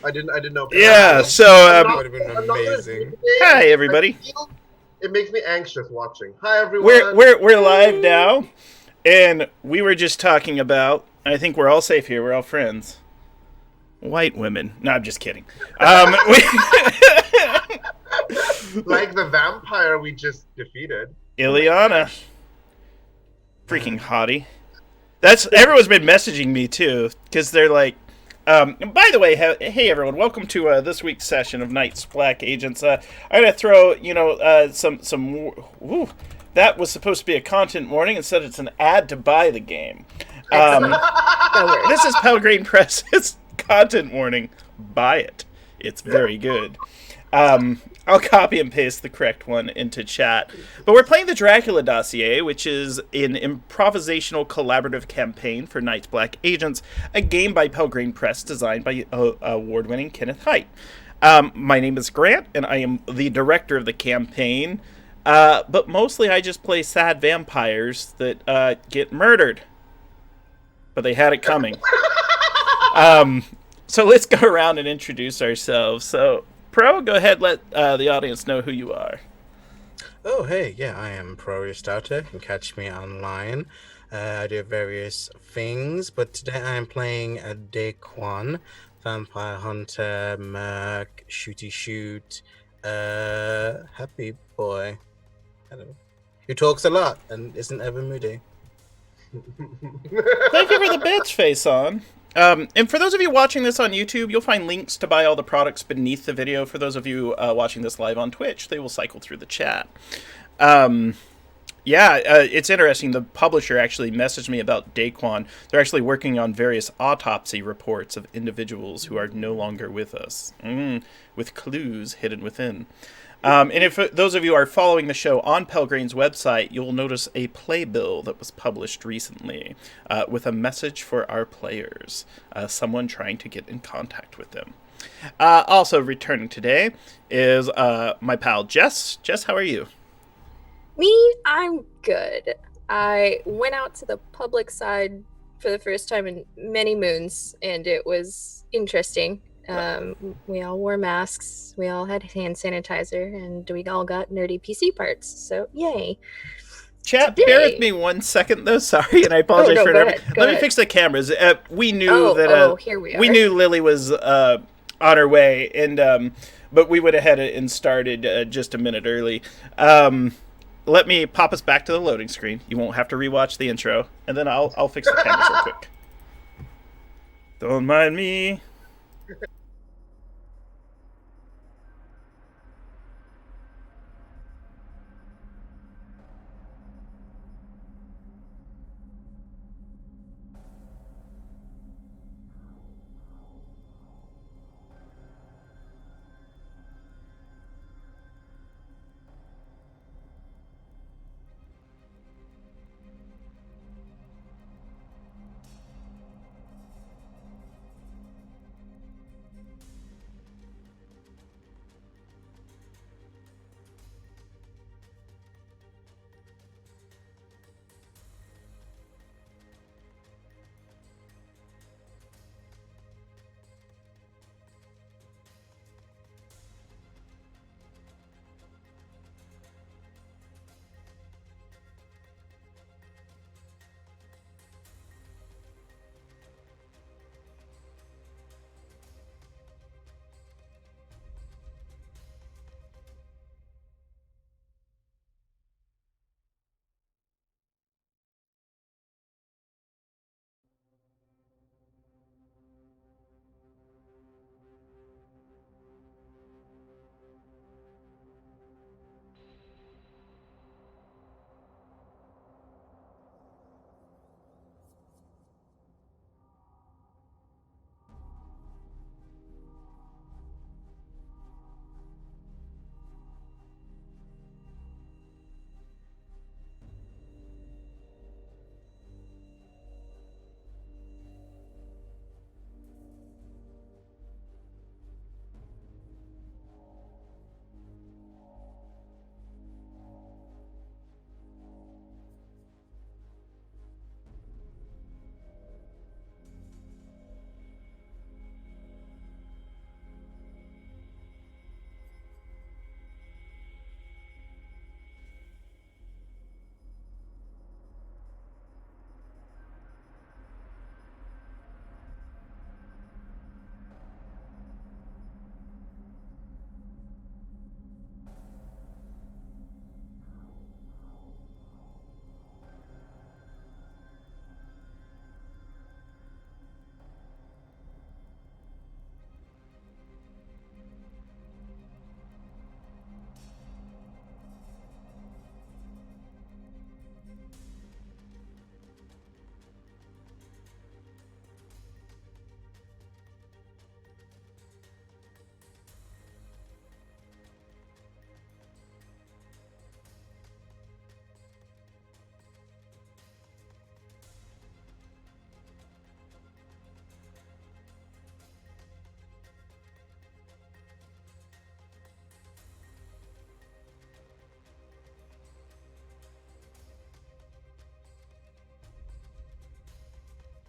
I didn't know. Yeah, Pelgrane. so Not, Would have been I'm not gonna say amazing. today. hi everybody. It makes me anxious watching. Hi We're everyone. we're we're live now, and we were just talking about. I think we're all safe here. We're all friends. White women. No, I'm just kidding. Like the vampire we just defeated. Ileana, freaking hottie. That's everyone's been messaging me too because they're like. By the way, hey everyone, welcome to this week's session of Knights Black Agents. I'm gonna throw some. Woo, that was supposed to be a content warning. Instead, it's an ad to buy the game. This is Pelgrane Press's content warning. Buy it. It's very good. I'll copy and paste the correct one into chat. But we're playing the Dracula Dossier, which is an improvisational collaborative campaign for Knights Black Agents, a game by Pelgrane Press designed by award-winning Kenneth Haidt. My name is Grant, and I am the director of the campaign. But mostly I just play sad vampires that get murdered. But they had it coming. So let's go around and introduce ourselves. So, Pro, go ahead, let the audience know who you are. Oh, hey, yeah, I am Pro Starter. You can catch me online. I do various things, but today I am playing a Daquan, Vampire Hunter, Merc, Shooty Shoot, happy boy. I don't know. Who talks a lot and isn't ever moody. Thank you for the bits, Face On. And for those of you watching this on YouTube, you'll find links to buy all the products beneath the video. For those of you watching this live on Twitch, they will cycle through the chat. It's interesting. The publisher actually messaged me about Daquan. They're actually working on various autopsy reports of individuals who are no longer with us, with clues hidden within. And if those of you are following the show on Pelgrane's website, you'll notice a playbill that was published recently with a message for our players, someone trying to get in contact with them. Also returning today is my pal Jess. Jess, how are you? Me, I'm good. I went out to the public side for the first time in many moons, and it was interesting. We all wore masks, we all had hand sanitizer, and we all got nerdy PC parts, so yay. Chat, bear with me 1 second though, sorry, and I apologize for it. Let me fix the cameras. We knew here we are. We knew Lily was on her way, and but we went ahead and started just a minute early. Let me pop us back to the loading screen. You won't have to rewatch the intro, and then I'll fix the cameras real quick. Don't mind me.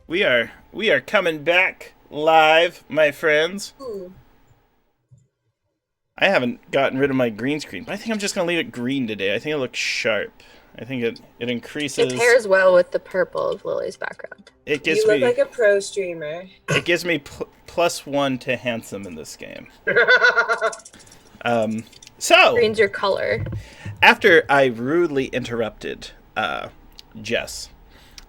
We are coming back live, my friends. Ooh. I haven't gotten rid of my green screen, but I think I'm just gonna leave it green today. I think it looks sharp. I think it increases. It pairs well with the purple of Lily's background. It gives You look me like a pro streamer. it gives me +1 to handsome in this game. So Green's your color. after I rudely interrupted Jess,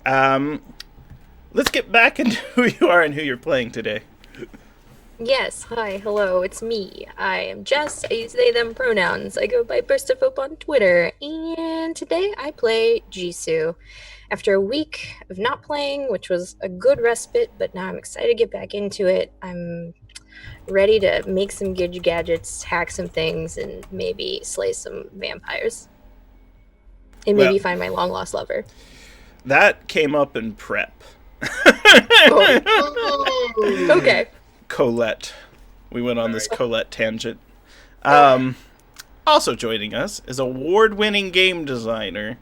let's get back into who you are and who you're playing today. Yes, hi, hello, it's me. I am Jess. I use they, them pronouns. I go by Burst of Hope on Twitter. And today I play Jisoo. After a week of not playing, which was a good respite, but now I'm excited to get back into it. I'm ready to make some good gadgets, hack some things, and maybe slay some vampires. And maybe Well- find my long-lost lover. That came up in prep. Oh, okay. Colette. We went on this Colette tangent. Also joining us is award-winning game designer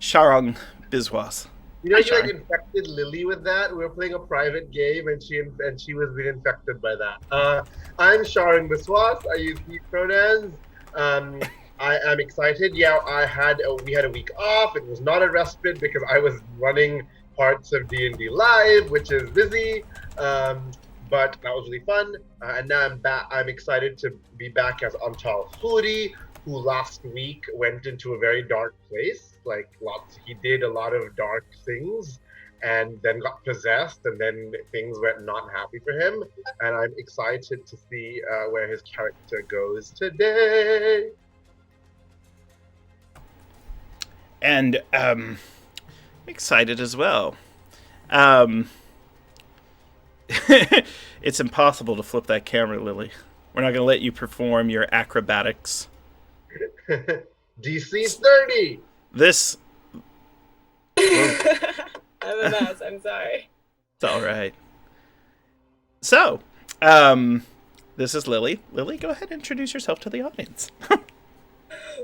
Sharang Biswas. You know, Hi, you like Char. infected Lily with that. We were playing a private game, and she was being infected by that. I'm Sharon Biswas. I use he pronouns. I am excited. Yeah, we had a week off. It was not a respite because I was running parts of D&D Live, which is busy. But that was really fun. And now I'm back. I'm excited to be back as Antal Furi, who last week went into a very dark place. He did a lot of dark things and then got possessed, and then things went not happy for him. And I'm excited to see where his character goes today. And excited as well. It's impossible to flip that camera, Lily. We're not going to let you perform your acrobatics. DC 30. This... I'm a mess. I'm sorry. It's all right. So, this is Lily. Lily, go ahead and introduce yourself to the audience.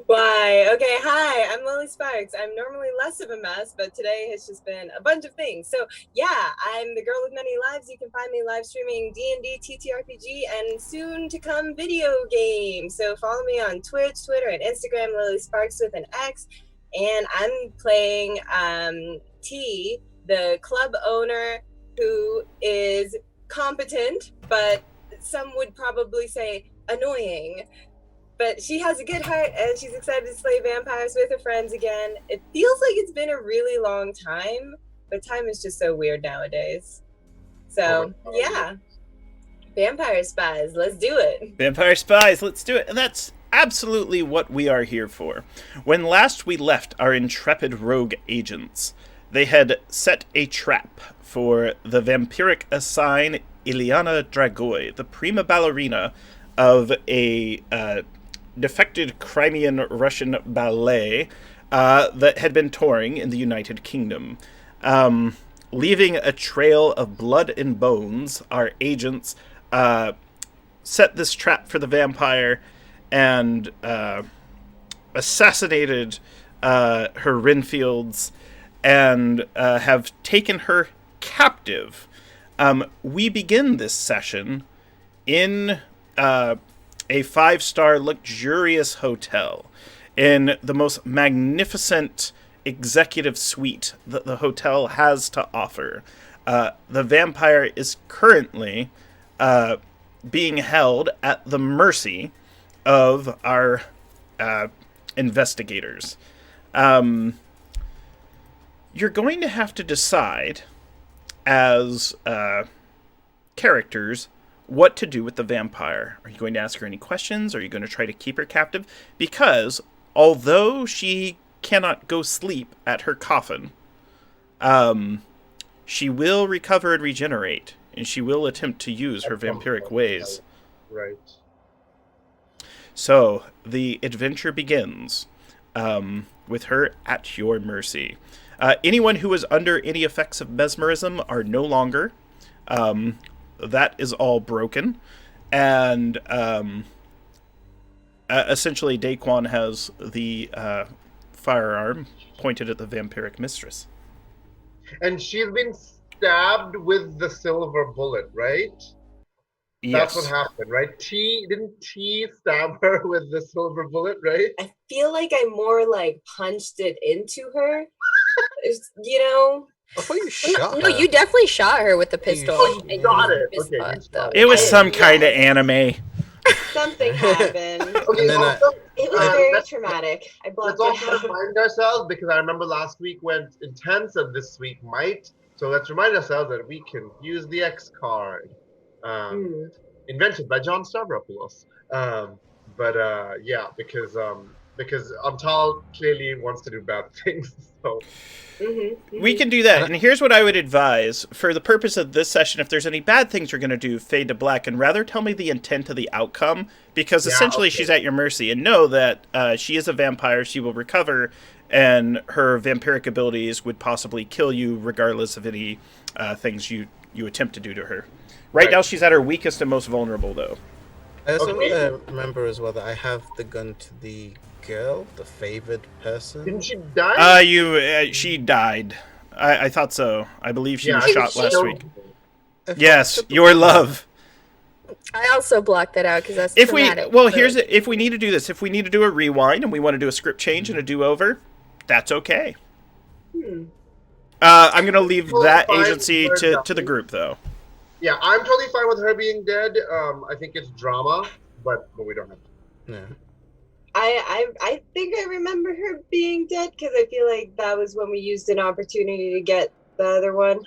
Why? Okay, hi, I'm Lily Sparks. I'm normally less of a mess, but today has just been a bunch of things. So yeah, I'm the girl with many lives. You can find me live streaming D&D, TTRPG, and soon to come video games. So follow me on Twitch, Twitter, and Instagram, Lily Sparks with an X. And I'm playing T, the club owner who is competent, but some would probably say annoying. But she has a good heart, and she's excited to slay vampires with her friends again. It feels like it's been a really long time, but time is just so weird nowadays. So, yeah. Vampire spies, let's do it. Vampire Spies, let's do it. And that's absolutely what we are here for. When last we left our intrepid rogue agents, they had set a trap for the vampiric assign Ileana Dragoi, the prima ballerina of a defected Crimean Russian ballet that had been touring in the United Kingdom. Leaving a trail of blood and bones, our agents set this trap for the vampire and assassinated her Renfields and have taken her captive. We begin this session in a 5-star luxurious hotel in the most magnificent executive suite that the hotel has to offer. The vampire is currently being held at the mercy of our investigators. You're going to have to decide as characters what to do with the vampire. Are you going to ask her any questions? Are you going to try to keep her captive? Because although she cannot go sleep at her coffin, she will recover and regenerate, and she will attempt to use her vampiric ways. Right. So the adventure begins with her at your mercy. Anyone who is under any effects of mesmerism are no longer. That is all broken. And essentially, Daquan has the firearm pointed at the vampiric mistress. And she's been stabbed with the silver bullet, right? That's what Yes. happened, right? Didn't T stab her with the silver bullet, right? I feel like I more like punched it into her. You know, I thought you shot No, her. you definitely shot her with the pistol. Oh, you and got you it. missed Okay, you that, shot though. it. It was I- some kind of yes. anime. Something happened. Okay, And then also, It was Uh, very let's- traumatic. I let's blocked it also out. remind ourselves, because I remember last week went intense and this week might. So let's remind ourselves that we can use the X card. Mm. Invented by John Stavropoulos. Yeah, because Antal clearly wants to do bad things. So We can do that, and here's what I would advise. For the purpose of this session, if there's any bad things you're going to do, fade to black, and rather tell me the intent of the outcome, because essentially she's at your mercy. And know that she is a vampire, she will recover, and her vampiric abilities would possibly kill you regardless of any things you attempt to do to her. Right now she's at her weakest and most vulnerable, though. I also Okay. remember as well that I have the gun to the girl, the favored person. didn't she die? She died. I thought so. I believe she was I shot think last she- week. Yes, your love. I also blocked that out because that's If we traumatic. well, but- here's it. If we need to do this, if we need to do a rewind and we want to do a script change and a do-over, that's okay. I'm gonna leave Well, that fine, agency fair to enough. the group, though. Yeah, I'm totally fine with her being dead. I think it's drama, but we don't have to. Yeah. I think I remember her being dead because I feel like that was when we used an opportunity to get the other one.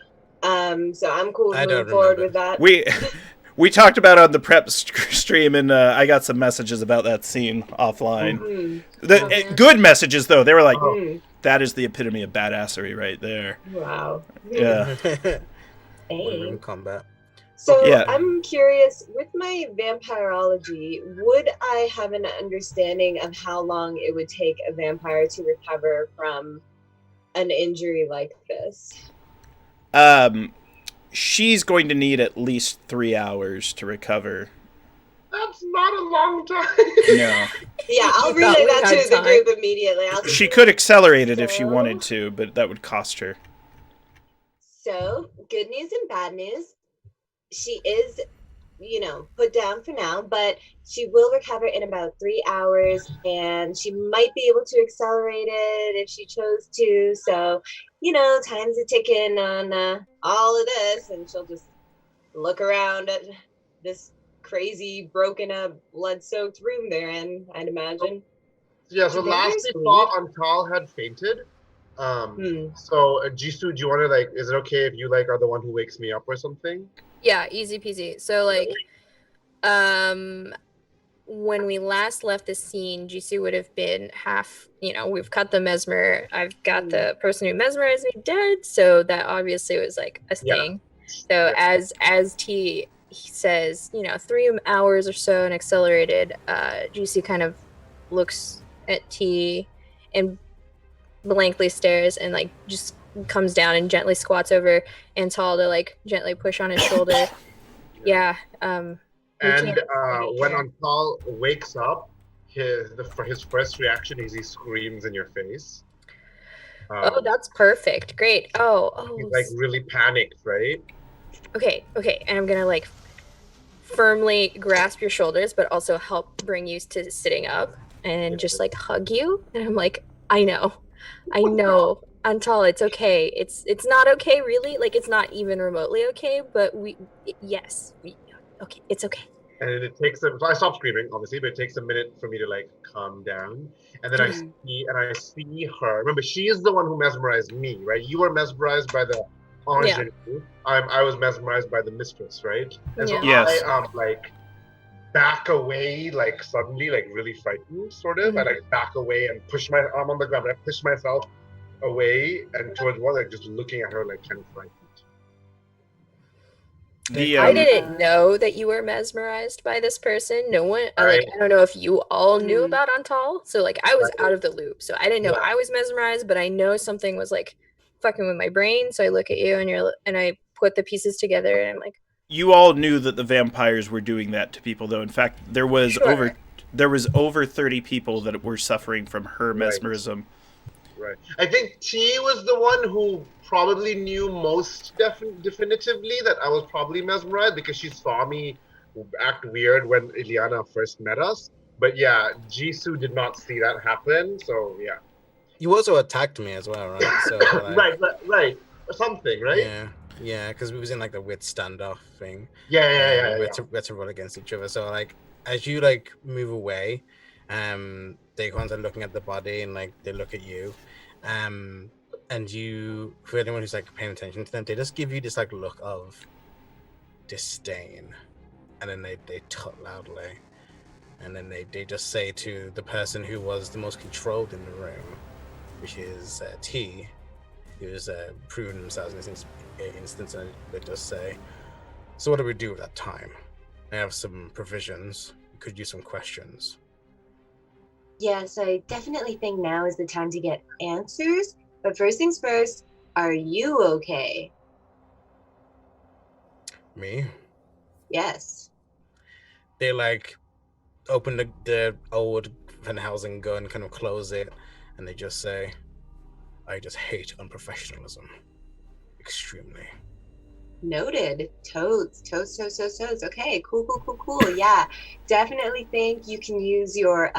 So I'm cool I moving don't forward remember. with that. We talked about it on the prep stream, and I got some messages about that scene offline. Mhm. Good messages, though. They were like, Mhm. "That is the epitome of badassery right there." Wow. Yeah. Hey. Women combat. So Yeah. I'm curious, with my vampirology, would I have an understanding of how long it would take a vampire to recover from an injury like this? She's going to need at least 3 hours to recover. That's not a long time. No. Yeah, I'll You thought relay we that had to the time. group immediately. She could accelerate it if she So- wanted to, but that would cost her. So, good news and bad news. She is, put down for now, but she will recover in about 3 hours, and she might be able to accelerate it if she chose to. So, time's a ticking on all of this, and she'll just look around at this crazy, broken up, blood-soaked room they're in, I'd imagine. Yeah, so They last just we leave. thought Antal had fainted. Hmm. So Jisoo, do you want to is it okay if you are the one who wakes me up or something? Yeah, easy peasy. So when we last left the scene, Jisoo would have been half, we've cut the mesmer. I've got the person who mesmerized me dead, so that obviously was like a Yeah. thing. So as T he says, 3 hours or so and accelerated, Jisoo kind of looks at T and blankly stares and just comes down and gently squats over Antal to gently push on his shoulder. Yeah. We And can't- when yeah. Antal wakes up, his first reaction is he screams in your face. Oh, that's perfect. Great. He's really panicked, right? Okay. And I'm gonna firmly grasp your shoulders, but also help bring you to sitting up and just hug you. And I'm like, I know, Antal, it's okay. It's not okay, really. It's not even remotely okay. But okay, it's okay. And it takes so I stop screaming, obviously, but it takes a minute for me to calm down. And then I see her. Remember, she is the one who mesmerized me, right? You were mesmerized by the orange. I was mesmerized by the mistress, right? And so Yes. I back away, suddenly, really frightened, sort of. I back away and push my arm on the ground. I push myself away and towards one, just looking at her kind of frightened. I didn't know that you were mesmerized by this person. No one, Right. I don't know if you all knew Mhm. about Antal. So I was Right. out of the loop. So I didn't know Yeah. I was mesmerized, but I know something was fucking with my brain. So I look at you and I put the pieces together and I'm like, You all knew that the vampires were doing that to people, though. In fact, there was Sure. over 30 people that were suffering from her mesmerism. Right. I think T was the one who probably knew most definitively that I was probably mesmerized because she saw me act weird when Ileana first met us. But yeah, Jisoo did not see that happen. So yeah. You also attacked me as well, right? So like, Right. Something, right? yeah, because we was in like the wit standoff thing. Yeah. We had to roll against each other. So like, as you like move away, Daquans are looking at the body and like they look at you, and you, for anyone who's like paying attention to them, they just give you this like look of disdain, and then they tut loudly, and then they just say to the person who was the most controlled in the room, which is T, who is proven themselves in this instance, and they just say, "So what do we do with that time? I have some provisions. We could use some questions." Yes, I definitely think now is the time to get answers. But first things first, are you okay? Me? Yes. They like open the old Van Helsing gun, kind of close it, and they just say, "I just hate unprofessionalism. Extremely." Noted. Toads. Okay, cool. Yeah, definitely think you can use your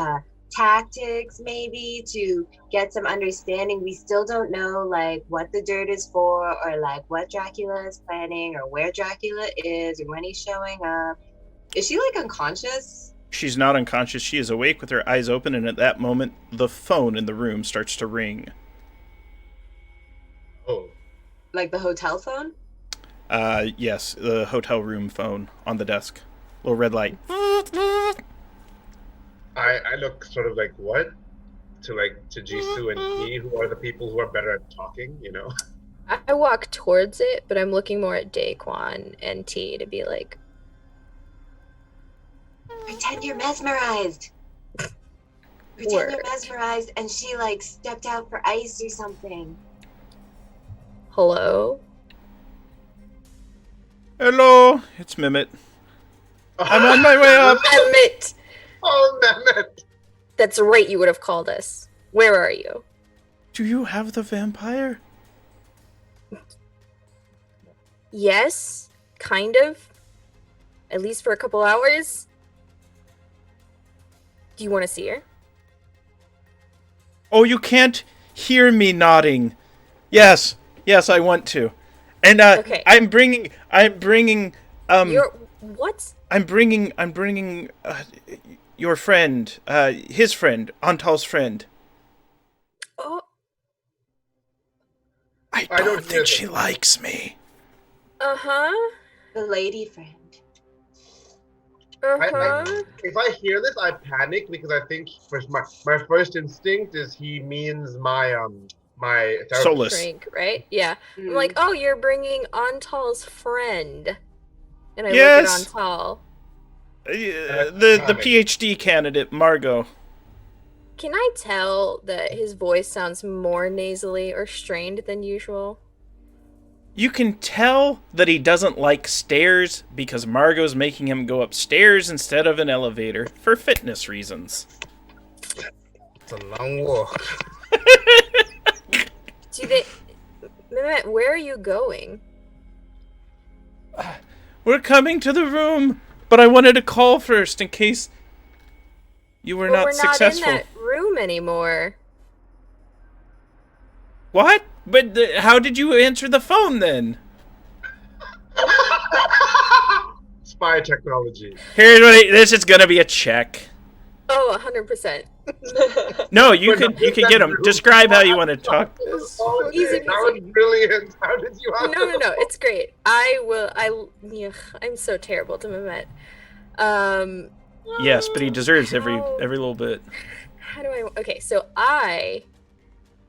tactics maybe to get some understanding. We still don't know like what the dirt is for, or like what Dracula is planning, or where Dracula is, or when he's showing up. Is she like unconscious? She's not unconscious. She is awake with her eyes open, and at that moment, the phone in the room starts to ring. Oh. Like the hotel phone? Yes, the hotel room phone on the desk. Little red light. I look sort of like what? To Jisoo and T, who are the people who are better at talking, you know? I walk towards it, but I'm looking more at Daquan and T to be like, Pretend you're mesmerized. Pretend you're mesmerized and she like stepped out for ice or something. hello? Hello, it's Mimit. I'm on my way up. Mehmet! Oh, Mehmet! That's right, you would have called us. Where are you? Do you have the vampire? Yes, kind of. At least for a couple hours. Do you want to see her? Oh, you can't hear me nodding. Yes, I want to. And Okay. I'm bringing You're what? I'm bringing your friend, his friend, Antal's friend. Oh, I don't don't hear think she them. likes me. uh-huh. The lady friend. Uh-huh. If I hear this, I panic because I think my first instinct is he means my therapist. Solus. Shrink, right? Yeah. I'm like, oh, you're bringing Antal's friend. And I Yes. look at Antal. The PhD candidate, Margot. Can I tell that his voice sounds more nasally or strained than usual? You can tell that he doesn't like stairs because Margot's making him go upstairs instead of an elevator for fitness reasons. It's a long walk. Mehmet, where are you going? We're coming to the room, but I wanted to call first in case you were not successful. We're not in that room anymore. What? But how did you answer the phone then? Spy technology. Here's what this is gonna be a check. Oh, 100%. No, you could get him. Describe how you want to talk. Oh, Easy that was brilliant. How did you have No, it's great. I'm so terrible to Mehmet. Yes, but he deserves every little bit. Okay, so I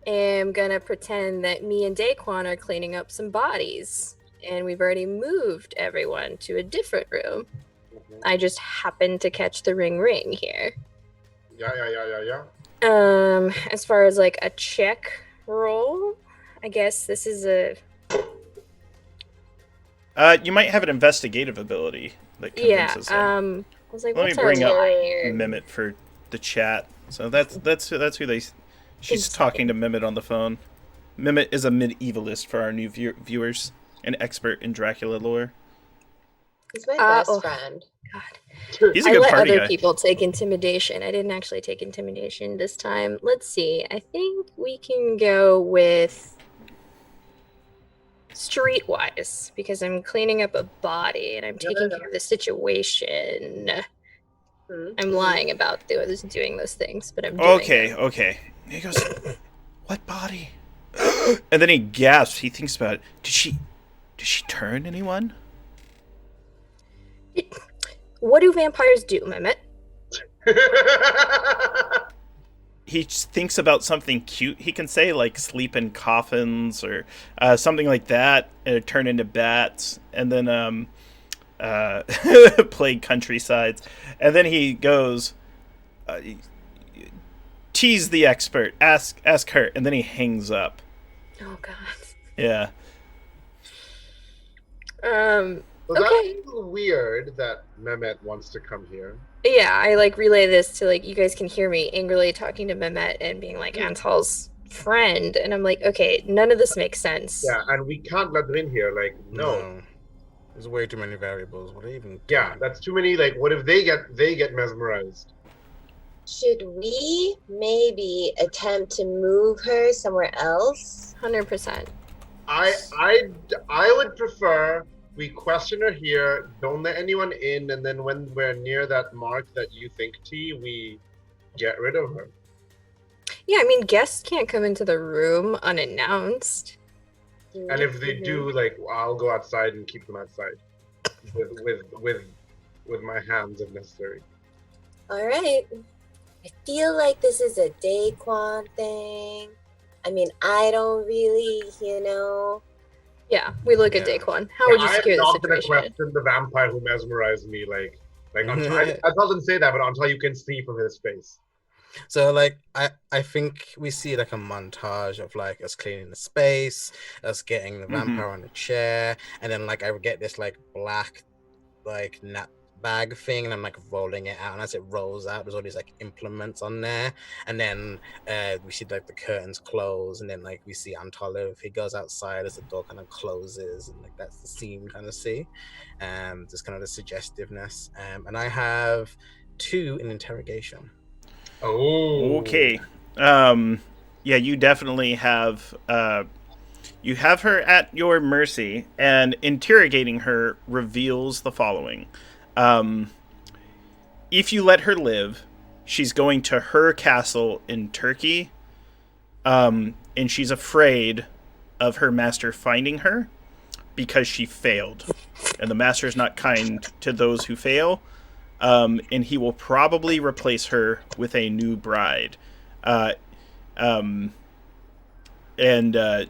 am gonna pretend that me and Daquan are cleaning up some bodies, and we've already moved everyone to a different room. I just happened to catch the ring here. Yeah. As far as like a check roll, I guess this is a You might have an investigative ability that convinces him. I was like, Let me what's bring our up line here? Mimit for the chat. So that's who they She's talking to Mehmet on the phone. Mehmet is a medievalist for our new viewers, an expert in Dracula lore. He's my best friend. God. He's a good I let party other guy. people take intimidation. I didn't actually take intimidation this time. Let's see. I think we can go with streetwise because I'm cleaning up a body and I'm taking care of the situation. I'm lying about doing those things, but I'm doing them. Okay. He goes, "What body?" And then he gasps. He thinks about it. Did she turn anyone? What do vampires do, Mehmet? He thinks about something cute. He can say like sleep in coffins or something like that, and turn into bats, and then plague countrysides. And then he goes, tease the expert, ask her, and then he hangs up. Oh God. Yeah. Well, Okay. that's weird that Mehmet wants to come here. Yeah, I relay this to you guys can hear me angrily talking to Mehmet and being like Antal's friend, and I'm like, okay, none of this makes sense. Yeah, and we can't let them in here. No. There's way too many variables. What are you even doing? Yeah, that's too many. What if they get mesmerized? Should we maybe attempt to move her somewhere else? 100%. I would prefer we question her here, don't let anyone in, and then when we're near that mark that you think, T, we get rid of her. Yeah, I mean, guests can't come into the room unannounced. And if they do, I'll go outside and keep them outside with my hands if necessary. All right. I feel like this is a Daquan thing. I mean, I don't really, Yeah, we look at Daquan. How would you secure the I'm not gonna situation? question the vampire who mesmerized me. I doesn't say that, but until you can see from his face. So I think we see a montage of us cleaning the space, us getting the vampire on the chair, and then I get this black nap bag thing, and I'm rolling it out, and as it rolls out there's all these implements on there, and then we see the curtains close, and then we see Antoliv, he goes outside as the door kind of closes, and that's the scene we kind of see, just kind of the suggestiveness, and I have 2 in interrogation. Oh, okay. Yeah, you definitely have you have her at your mercy, and interrogating her reveals the following. If you let her live, she's going to her castle in Turkey, and she's afraid of her master finding her because she failed. And the master is not kind to those who fail, and he will probably replace her with a new bride. And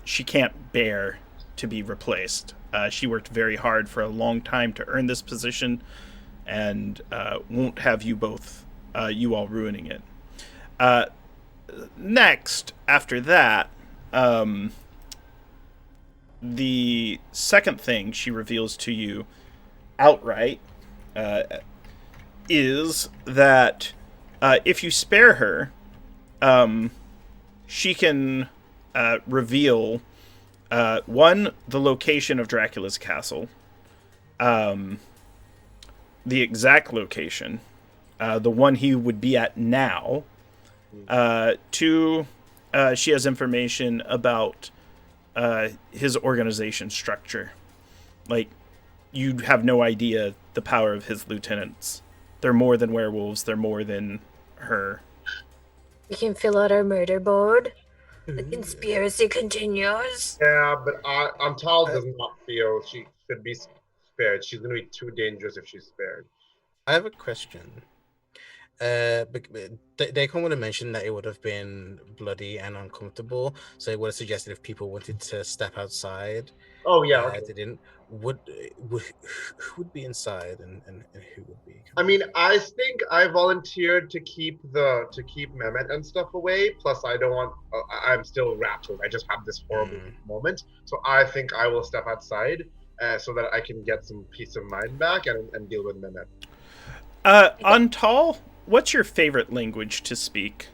she can't bear to be replaced. She worked very hard for a long time to earn this position, and won't have you all ruining it. Next, after that, the second thing she reveals to you outright is that if you spare her, she can reveal one, the location of Dracula's castle, the exact location, the one he would be at now. 2, she has information about his organization structure. You have no idea the power of his lieutenants. They're more than werewolves. They're more than her. We can fill out our murder board. The conspiracy continues. Yeah, but Antal does not feel she should be spared. She's going to be too dangerous if she's spared. I have a question. Daquan would have mentioned that it would have been bloody and uncomfortable, so it would have suggested if people wanted to step outside. Oh yeah, okay. They didn't. Who would be inside and who would be? I mean, I think I volunteered to keep Mehmet and stuff away. Plus, I don't want. I'm still rattled. I just have this horrible moment, so I think I will step outside so that I can get some peace of mind back and deal with Mehmet. Antal, what's your favorite language to speak?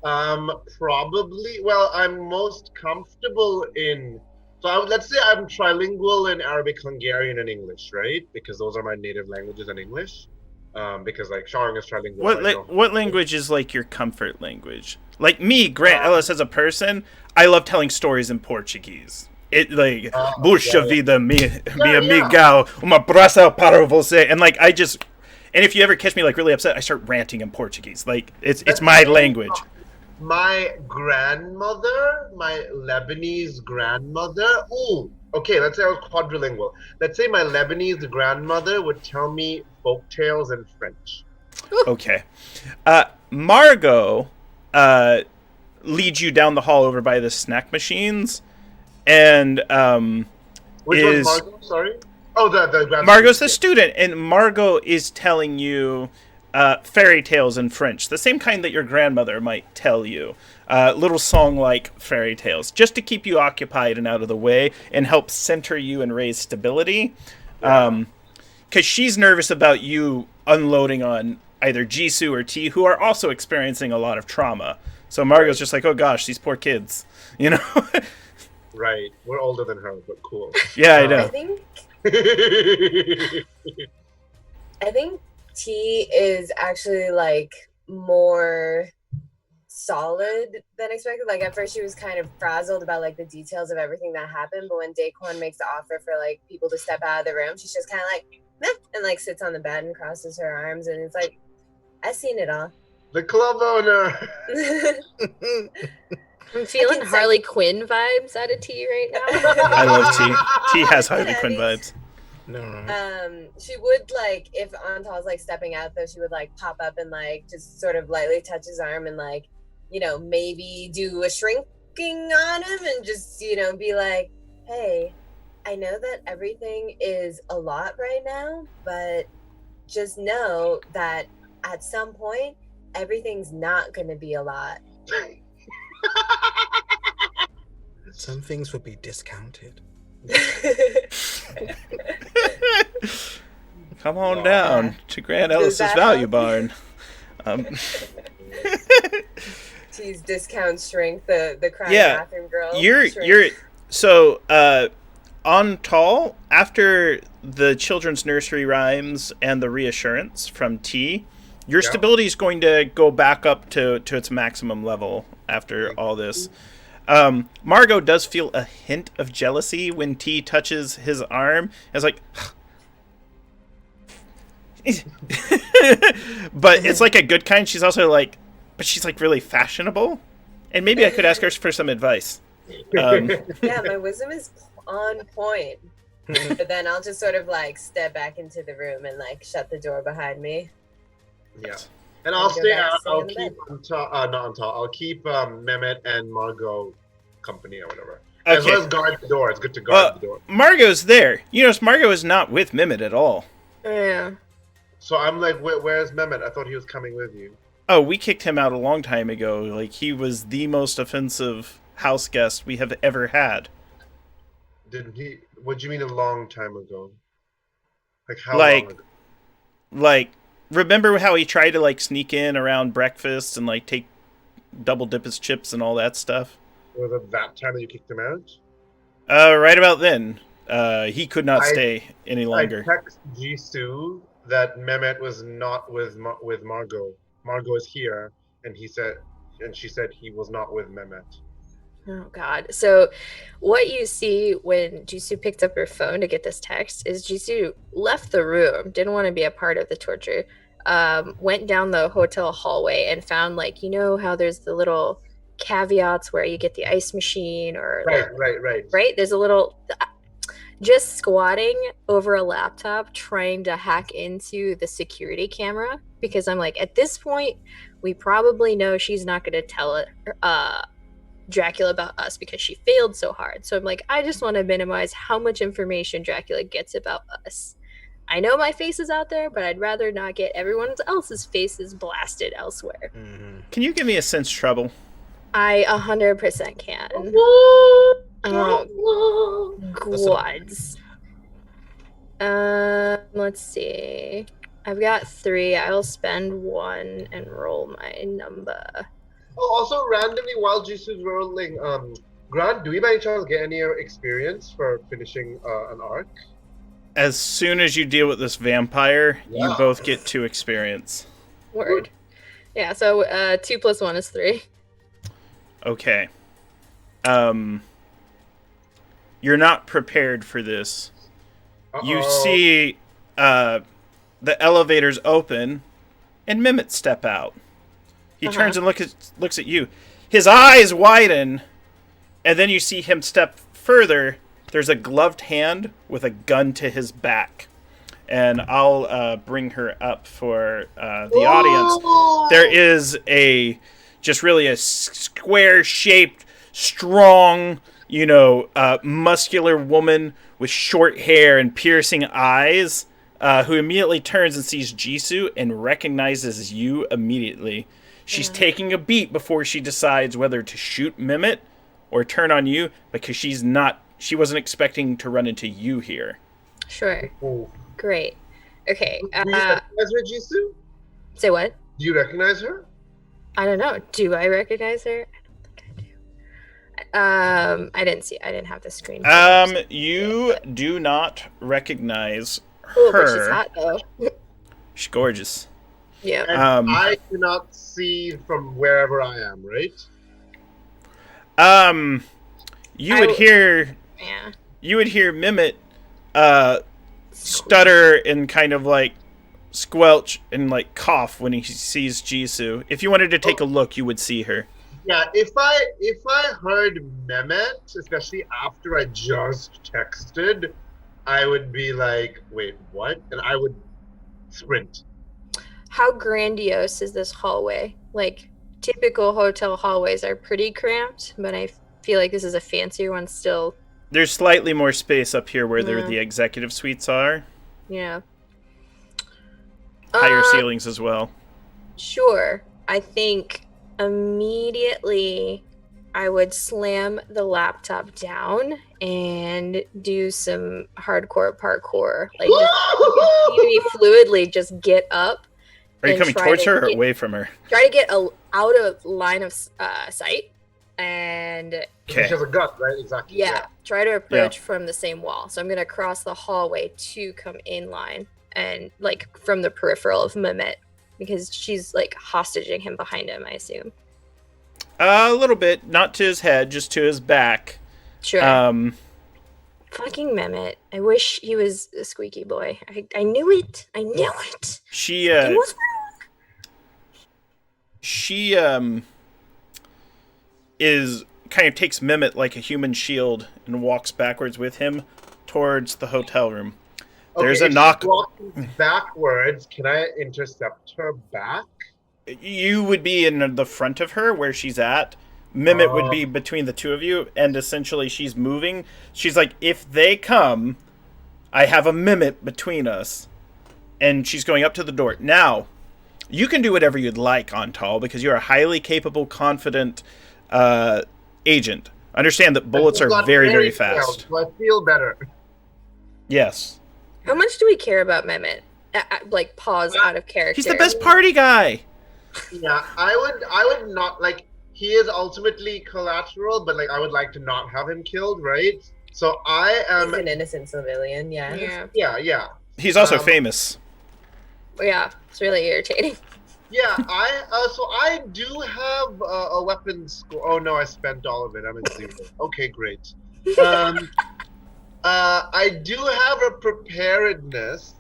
Probably. Well, I'm most comfortable in. So let's say I'm trilingual in Arabic, Hungarian, and English, right? Because those are my native languages in English. Because like Sharing is trilingual, so I know. What language is like your comfort language? Like me, Grant Um, Ellis, as a person, I love telling stories in Portuguese. It like yeah, Puxa yeah, vida mi yeah, yeah. amigal, uma abraço para você, and like I just, and if you ever catch me like really upset, I start ranting in Portuguese. Like it's Let's my say language. my grandmother, my Lebanese grandmother. Ooh, okay. Let's say I was quadrilingual. Let's say my Lebanese grandmother would tell me folk tales in French. Okay, Margot leads you down the hall over by the snack machines, and Which one's is Margot? Sorry. Oh, the grad Margot's the student. student, and Margot is telling you fairy tales in French, the same kind that your grandmother might tell you. Little song-like fairy tales, just to keep you occupied and out of the way, and help center you and raise stability. Yeah. Because she's nervous about you unloading on either Jisoo or T, who are also experiencing a lot of trauma. So Margot's Right. just like, oh gosh, these poor kids, you know? Right. We're older than her, but cool. Yeah, I I know. think I think T is actually like more solid than expected. Like at first she was kind of frazzled about like the details of everything that happened, but when Daquan makes the offer for like people to step out of the room, she's just kind of like meh, and like sits on the bed and crosses her arms, and it's like I've seen it all. The club owner. I'm feeling can say- Harley Quinn vibes out of T right now. I love T. T has Harley Yeah, Quinn these- vibes. No, right. She would like if Antal's like stepping out though, she would like pop up and like just sort of lightly touch his arm and like, you know, maybe do a shrinking on him and just, you know, be like, hey, I know that everything is a lot right now, but just know that at some point everything's not gonna be a lot. Some things would be discounted. Come on Wow. down to Grand Ellis's that Value help? Barn. She's discount shrink, the crying Yeah, bathroom girl. you're shrink. so on Tall, after the children's nursery rhymes and the reassurance from T, your Yeah. stability is going to go back up to its maximum level after all this. Margot does feel a hint of jealousy when T touches his arm. It's like, but it's like a good kind. She's also like, but she's like really fashionable, and maybe I could ask her for some advice. Yeah, my wisdom is on point. But then I'll just sort of like step back into the room and like shut the door behind me. Yeah. And I'll Go stay back, out. stay I'll in the keep on top. Not on top. I'll keep Mehmet and Margot company or whatever. As Okay. well as guard the door. It's good to guard the door. Margot's there. You notice Margot is not with Mimit at all. Yeah. So I'm like, where's Mehmet? I thought he was coming with you. Oh, we kicked him out a long time ago. Like, he was the most offensive house guest we have ever had. Didn't he? What do you mean a long time ago? Like how Like- long ago? Like, remember how he tried to, like, sneak in around breakfast and, like, take double dip his chips and all that stuff? Was it that time that you kicked him out? Right about then. He could not I- stay any longer. I text Jisoo that Mehmet was not with Margot. Margot is here, and she said he was not with Mehmet. Oh God. So what you see when Jisoo picked up her phone to get this text is Jisoo left the room, didn't want to be a part of the torture, went down the hotel hallway and found, like, you know how there's the little caveats where you get the ice machine or like, Right. there's a little just squatting over a laptop trying to hack into the security camera, because I'm like, at this point we probably know she's not going to tell Dracula about us because she failed so hard. So I'm like, I just want to minimize how much information Dracula gets about us. I know my face is out there, but I'd rather not get everyone else's faces blasted elsewhere. Mm-hmm. Can you give me a sense trouble? I 100% can. Oh, gods. Let's see. I've got 3. I'll spend 1 and roll my number. Oh, also randomly while Jisu's rolling, Grant, do we by any chance get any experience for finishing an arc? As soon as you deal with this vampire, you Yeah. both get 2 experience. Word. Yeah, so 2 + 1 is 3. Okay. You're not prepared for this. You see the elevators open and Mimit step out. He turns and looks at you. His eyes widen, and then you see him step further. There's a gloved hand with a gun to his back. And I'll bring her up for the audience. There is just really a square-shaped, strong, muscular woman with short hair and piercing eyes, who immediately turns and sees Jisoo and recognizes you immediately. She's taking a beat before she decides whether to shoot Mimit or turn on you, because she wasn't expecting to run into you here. Sure. Oh. Great. Okay. Do you recognize her, Jisoo? Say what? Do you recognize her? I don't know. Do I recognize her? I don't think I do. I didn't have the screen. You do not recognize her. Oh, but she's hot though. She's gorgeous. Yeah. And I cannot see from wherever I am, right? You would hear Mimit stutter and kind of like squelch and like cough when he sees Jisoo. If you wanted to take a look, you would see her. Yeah, if I heard Mehmet, especially after I just texted, I would be like, wait, what? And I would sprint. How grandiose is this hallway? Like, typical hotel hallways are pretty cramped, but I feel like this is a fancier one still. There's slightly more space up here where the executive suites are. Yeah. Higher ceilings as well. Sure. I think immediately I would slam the laptop down and do some hardcore parkour. Like, you fluidly just get up. Are you coming towards her or away from her? Try to get out of line of sight. And she has a gun, right? Exactly. Yeah, try to approach from the same wall. So I'm gonna cross the hallway to come in line and like from the peripheral of Mehmet, because she's like hostaging him behind him, I assume. A little bit, not to his head, just to his back. Sure. Fucking Mehmet. I wish he was a squeaky boy. I knew it. I knew it. She is kind of takes Mimit like a human shield and walks backwards with him towards the hotel room. There's a knock. Walking backwards. Can I intercept her back? You would be in the front of her where she's at. Mimit would be between the two of you, and essentially she's moving. She's like, if they come, I have a Mimit between us. And she's going up to the door. Now, you can do whatever you'd like, Antal, because you're a highly capable, confident agent. Understand that bullets are very, very fast. So I feel better. Yes. How much do we care about Mehmet? Like, pause out of character. He's the best party guy. Yeah, I would not, like, he is ultimately collateral, but like I would like to not have him killed, right? So I am He's an innocent civilian, yeah. He's also famous. Yeah, it's really irritating. Yeah, I do have a weapons score. Oh no, I spent all of it. I'm at 0. Okay, great. I do have a preparedness.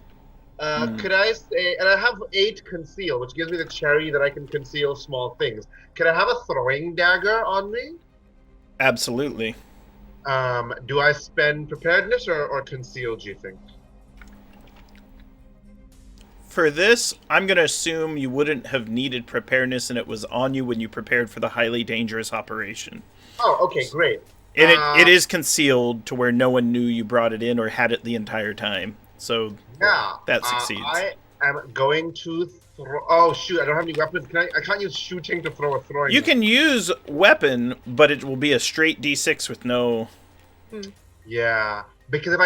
Could I say, and I have 8 conceal, which gives me the cherry that I can conceal small things. Can I have a throwing dagger on me? Absolutely. Do I spend preparedness or conceal, do you think? For this, I'm going to assume you wouldn't have needed preparedness and it was on you when you prepared for the highly dangerous operation. Oh, okay, great. And it is concealed to where no one knew you brought it in or had it the entire time. So that succeeds. I am going to throw... Oh, shoot, I don't have any weapons. I can't use shooting to throw a throwing. You can use weapon, but it will be a straight D6 with no... Yeah, because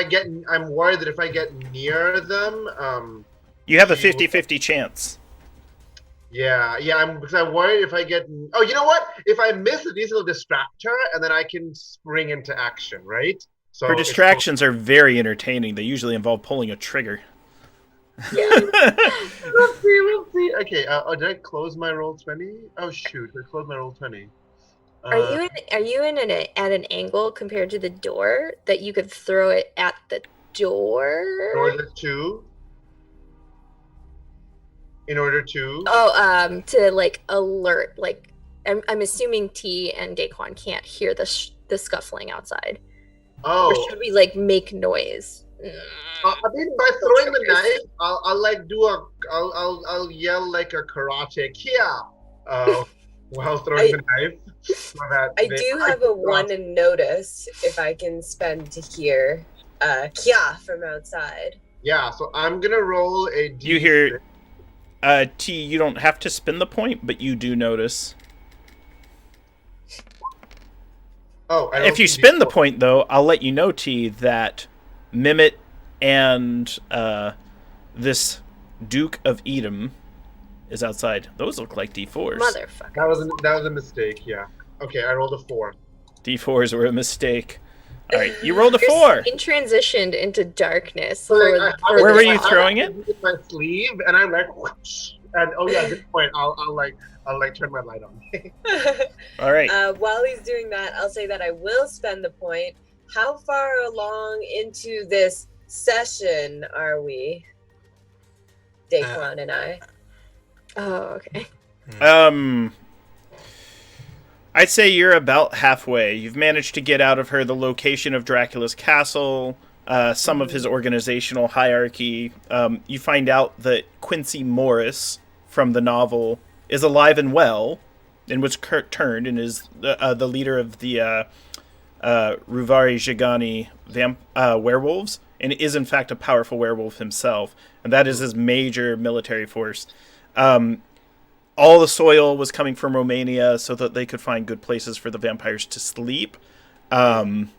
I'm worried that if I get near them... you have a 50-50 chance. Yeah, because I'm worried if I get. Oh, you know what? If I miss, at least it'll distract her, and then I can spring into action, right? So Her it's distractions are very entertaining. They usually involve pulling a trigger. Yeah. We'll see. We'll see. Okay. Did I close my roll 20? Oh shoot! I closed my roll 20. Are you in at an angle compared to the door that you could throw it at the door? In order to. Oh, to like alert. Like I'm assuming T and Daquan can't hear the scuffling outside. Or Oh. should we like make noise? I mean, by throwing the knife, I'll like do a. I'll yell like a karate kia. While throwing the knife. So that I do have a 1 in notice if I can spend to hear kia from outside. Yeah, so I'm gonna roll a D6. You hear, T, you don't have to spin the point, but you do notice. Oh, if you spin the point, though, I'll let you know, T, that Mimit and this Duke of Edom is outside. Those look like D4s. Motherfucker. That was a mistake, yeah. Okay, I rolled a 4. D4s were a mistake. All right, you rolled a 4. Your scene transitioned into darkness. So, where were you throwing it? In my sleeve, and I'm like, whoosh, and at this point, I'll turn my light on. All right. While he's doing that, I'll say that I will spend the point. How far along into this session are we, Daquan and I? Oh, okay. I'd say you're about halfway. You've managed to get out of her the location of Dracula's castle, some of his organizational hierarchy. You find out that Quincy Morris from the novel is alive and well, and was turned and is the leader of the Ruvari Jigani werewolves, and is in fact a powerful werewolf himself. And that is his major military force. All the soil was coming from Romania so that they could find good places for the vampires to sleep. There's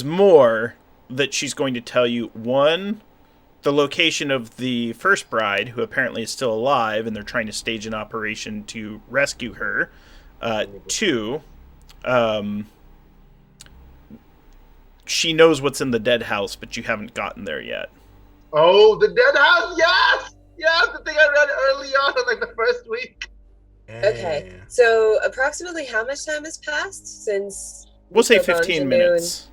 more that she's going to tell you. One, the location of the first bride, who apparently is still alive, and they're trying to stage an operation to rescue her. Two, she knows what's in the dead house, but you haven't gotten there yet. Oh, the dead house! Yes, the thing I read early on, like the first week. Okay, so approximately how much time has passed since? We'll say 15 minutes.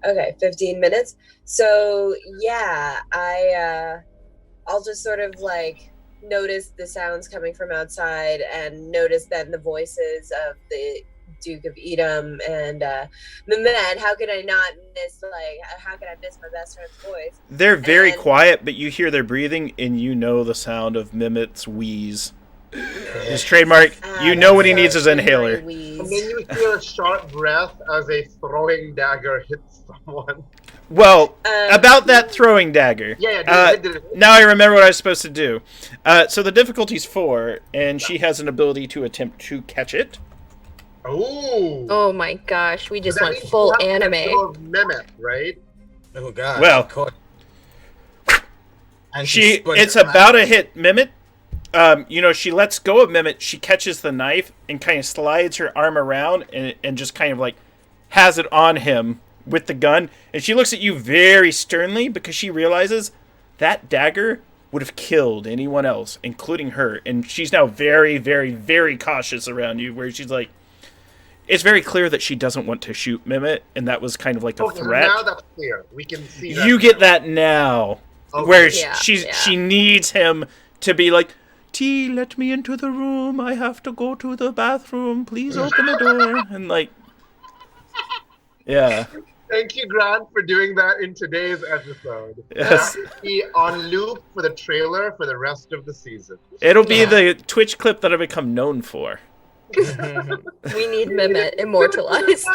Okay, 15 minutes. So yeah, I'll just sort of like notice the sounds coming from outside and notice then the voices of the Duke of Edom and Mehmed. How could I not miss how could I miss my best friend's voice? They're very quiet, but you hear their breathing and you know the sound of Mimit's wheeze. His trademark, you know when he needs his inhaler. And then you hear a sharp breath as a throwing dagger hits someone. Well, about that throwing dagger. Now I remember what I was supposed to do. So the difficulty's 4, and she has an ability to attempt to catch it. Oh my gosh, we just went full anime. Mimic, right? Oh god. Well, and it's about to hit Mimit. She lets go of Mimit, she catches the knife and kind of slides her arm around and just kind of like has it on him with the gun. And she looks at you very sternly because she realizes that dagger would have killed anyone else, including her. And she's now very, very, very cautious around you, where she's like, it's very clear that she doesn't want to shoot Mimit, and that was kind of like a threat. Now that's clear. We can see that. You get that now, where she Yeah. needs him to be like, T, let me into the room. I have to go to the bathroom. Please open the door. And like, yeah. Thank you, Grant, for doing that in today's episode. Yes. That will be on loop for the trailer for the rest of the season. It'll be the Twitch clip that I become known for. We need Mehmet immortalized.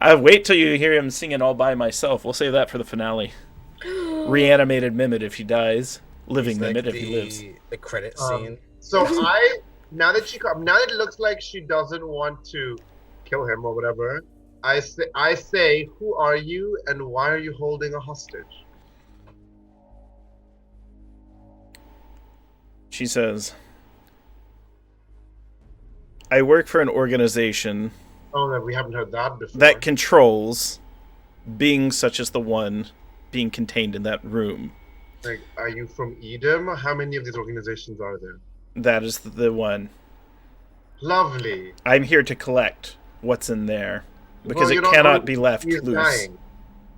I wait till you hear him singing all by myself. We'll save that for the finale. Reanimated Mimit if he dies. Living Mimit if he lives. The credit scene. So now that it looks like she doesn't want to kill him or whatever, I say, who are you and why are you holding a hostage? She says, I work for an organization Oh, no, we haven't heard that before. that controls beings such as the one being contained in that room. Like, are you from Edom? How many of these organizations are there? That is the one. Lovely. I'm here to collect what's in there because Well, it you're not cannot going- be left She's loose. dying.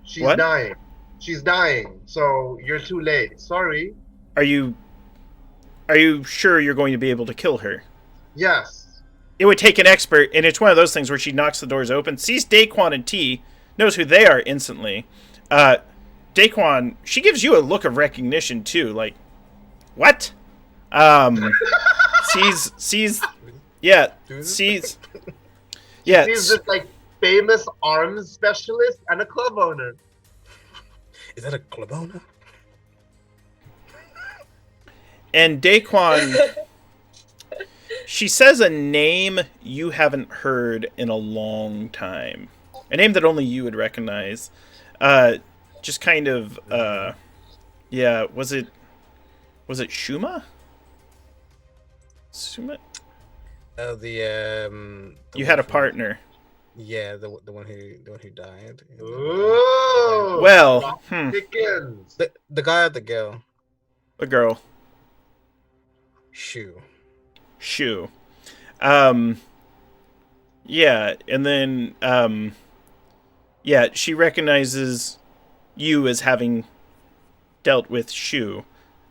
She's What? dying. She's dying. So you're too late. Sorry. Are you sure you're going to be able to kill her? Yes. It would take an expert, and it's one of those things where she knocks the doors open, sees Daquan and T, knows who they are instantly. Daquan, she gives you a look of recognition too, like, what? Sees, yeah, sees, yeah. She's this like famous arms specialist and a club owner. Is that a club owner? And Daquan, she says a name you haven't heard in a long time. A name that only you would recognize. Just kind of, yeah, was it Shuma? Shuma? You had a partner. Yeah, the one who died. Ooh. Well, Dickens. The guy or the girl? a girl. Shoe. Yeah, and then, yeah, she recognizes you as having dealt with Shu.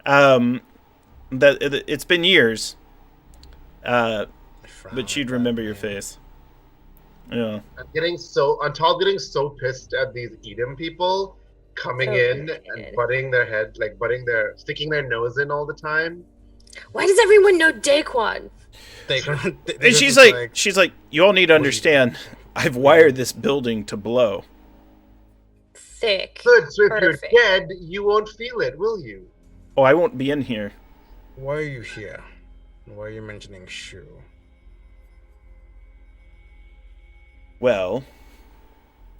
That it's been years, but she'd remember your face. Yeah. On top of getting so pissed at these Edom people coming So in irritated. and sticking their nose in all the time. Why does everyone know Daquan? And she's like, you all need to understand, I've wired this building to blow. Thick. Good, so if Perfect. you're dead, you won't feel it, will you? Oh, I won't be in here. Why are you here? Why are you mentioning Shoe? Well,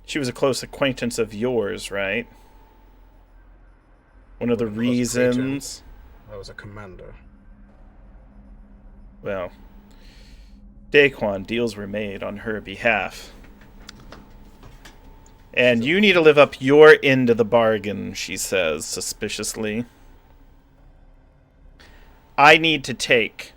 she was a close acquaintance of yours, right? One of the Close reasons. I was a commander. Well, Daquan, deals were made on her behalf. And you need to live up your end of the bargain, she says, suspiciously. I need to take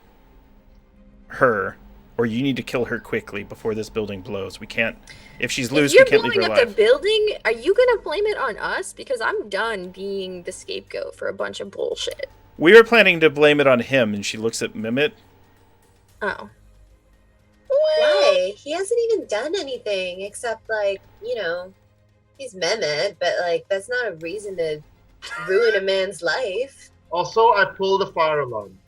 her, or you need to kill her quickly before this building blows. We can't... If she's loose, If you're we can't leave her blowing up the alive. building, are you gonna blame it on us? Because I'm done being the scapegoat for a bunch of bullshit. We were planning to blame it on him, and she looks at Mimit. Oh. Why? He hasn't even done anything except, like, you know, he's Mehmet, but, like, that's not a reason to ruin a man's life. Also, I pulled the fire alarm.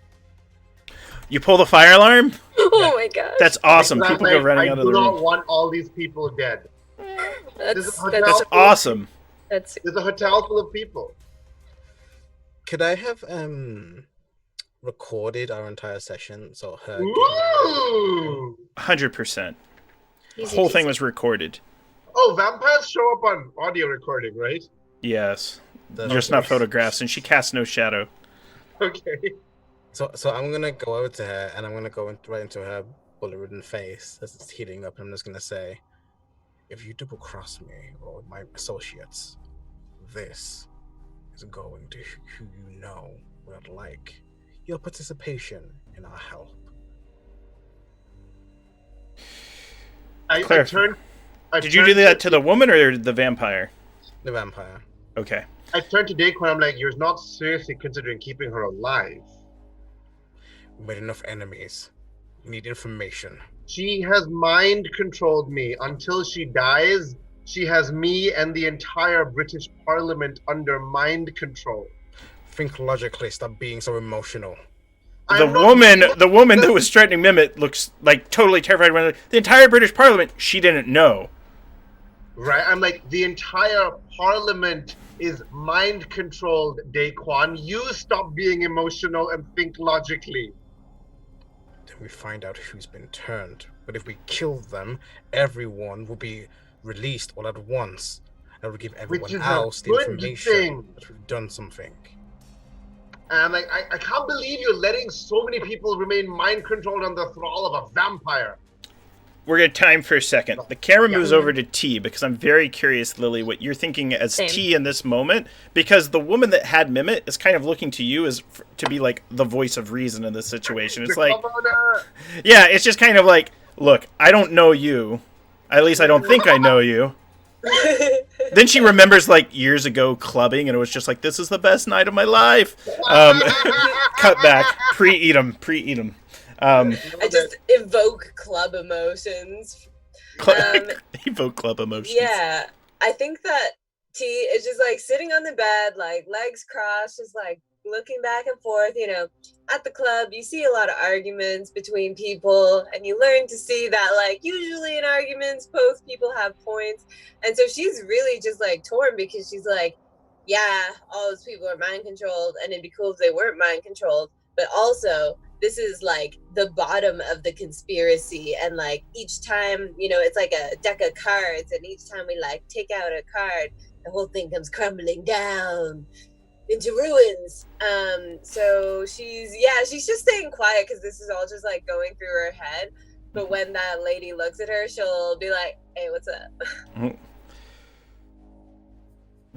You pull the fire alarm? Oh my gosh. That's awesome. Because People I'm go like, running I out of do the not room. want all these people dead. This is a hotel. That's awesome. That's There's a hotel full of people. Could I have recorded our entire session so her? Ooh! 100%. The easy whole thing peasy. was recorded. Oh, vampires show up on audio recording, right? Yes. The- Just not photographs, and she casts no shadow. Okay. So I'm gonna go over to her and I'm gonna go right into her bullet-ridden face as it's heating up, and I'm just gonna say, if you double cross me or my associates, this is going to who you know would like your participation in our help. I Clarify. turned. Did you do that to the woman or the vampire? The vampire. Okay. I turned to Daquan. I'm like, you're not seriously considering keeping her alive. We made enough enemies. We need information. She has mind controlled me. Until she dies, she has me and the entire British Parliament under mind control. Think logically. Stop being so emotional. The I'm not- woman that was threatening Mimit looks like totally terrified. When the entire British Parliament, she didn't know. Right? I'm like, the entire Parliament is mind controlled, Daquan. You stop being emotional and think logically. Then we find out who's been turned. But if we kill them, everyone will be released all at once. That would give everyone is a else the good information thing. that we've done something. And I'm like, I can't believe you're letting so many people remain mind controlled under the thrall of a vampire. We're going to time for a second. The camera moves over to T because I'm very curious, Lily, what you're thinking as Same. T in this moment. Because the woman that had Mimit is kind of looking to you as to be like the voice of reason in this situation. It's like, yeah, it's just kind of like, look, I don't know you. At least I don't think I know you. Then she remembers like years ago clubbing, and it was just like, this is the best night of my life. Cut back, pre-eat 'em. I just evoke club emotions. Evoke club emotions. Yeah, I think that T is just like sitting on the bed, like legs crossed, just like looking back and forth. You know, at the club, you see a lot of arguments between people, and you learn to see that, like, usually in arguments, both people have points. And so she's really just like torn because she's like, yeah, all those people are mind controlled, and it'd be cool if they weren't mind controlled, but also, this is like the bottom of the conspiracy, and like each time, you know, it's like a deck of cards, and each time we like take out a card, the whole thing comes crumbling down into ruins. So she's just staying quiet because this is all just like going through her head. But when that lady looks at her, she'll be like, hey, what's up?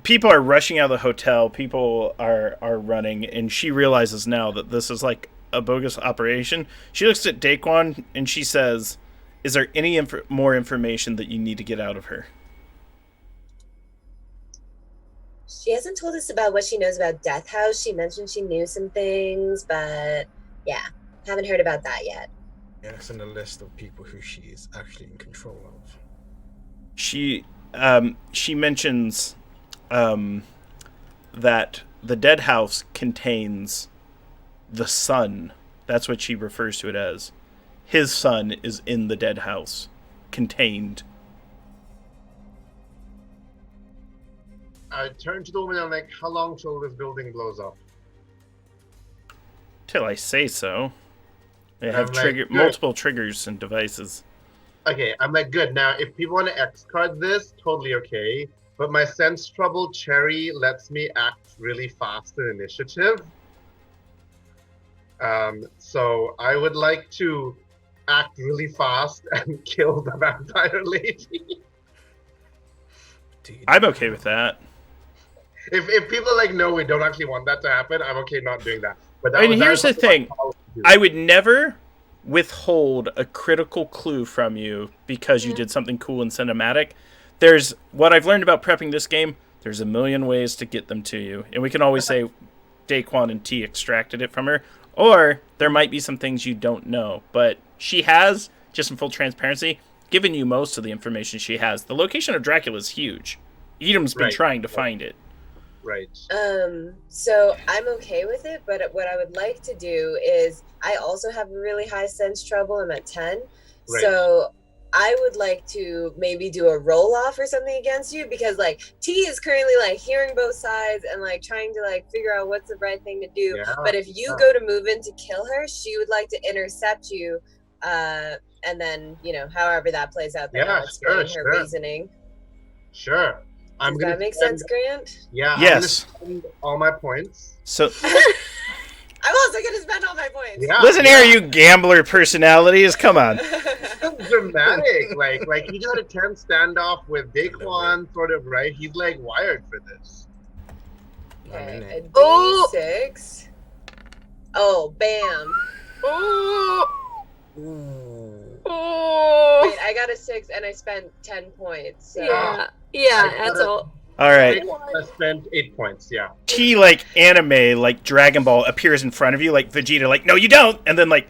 People are rushing out of the hotel. People are running, and she realizes now that this is like a bogus operation. She looks at Daquan and she says, is there any more information that you need to get out of her? She hasn't told us about what she knows about Death House. She mentioned she knew some things, but yeah, haven't heard about that yet. Yeah, it's in the list of people who she is actually in control of. She mentions that the dead house contains the son. That's what she refers to it as. His son is in the dead house, contained. I turn to the woman and I'm like, how long till this building blows up? Till I say so. They have like, multiple triggers and devices. Okay, I'm like, good. Now, if people want to X-card this, totally okay. But my sense trouble cherry lets me act really fast in initiative. So I would like to act really fast and kill the vampire lady. I'm okay with that. If people are like, no, we don't actually want that to happen, I'm okay not doing that. But that here's the thing. I would never withhold a critical clue from you because you did something cool and cinematic. There's what I've learned about prepping this game. There's a million ways to get them to you. And we can always say Daquan and T extracted it from her. Or there might be some things you don't know. But she has, just in full transparency, given you most of the information she has. The location of Dracula is huge. Edom's been trying to find it. Right. So I'm okay with it, but what I would like to do is I also have really high sense trouble. I'm at 10. Right. So I would like to maybe do a roll off or something against you because like T is currently like hearing both sides and like trying to like figure out what's the right thing to do. Yeah. But if you go to move in to kill her, she would like to intercept you. And then, you know, however that plays out there. Yeah, her reasoning. Sure. Does that make sense, Grant? Yeah. Yes. I'm gonna spend all my points. So I'm also gonna spend all my points. Yeah, listen here, you gambler personalities. Come on. Dramatic. Like he just had a 10 standoff with Daquan, sort of, right? He's like wired for this. Okay, a D6. Oh, bam. Oh. Wait, I got a 6 and I spent 10 points. So. Yeah, that's all. All right. I spent 8 points, yeah. T, like anime, like Dragon Ball, appears in front of you, like Vegeta, like, no, you don't. And then, like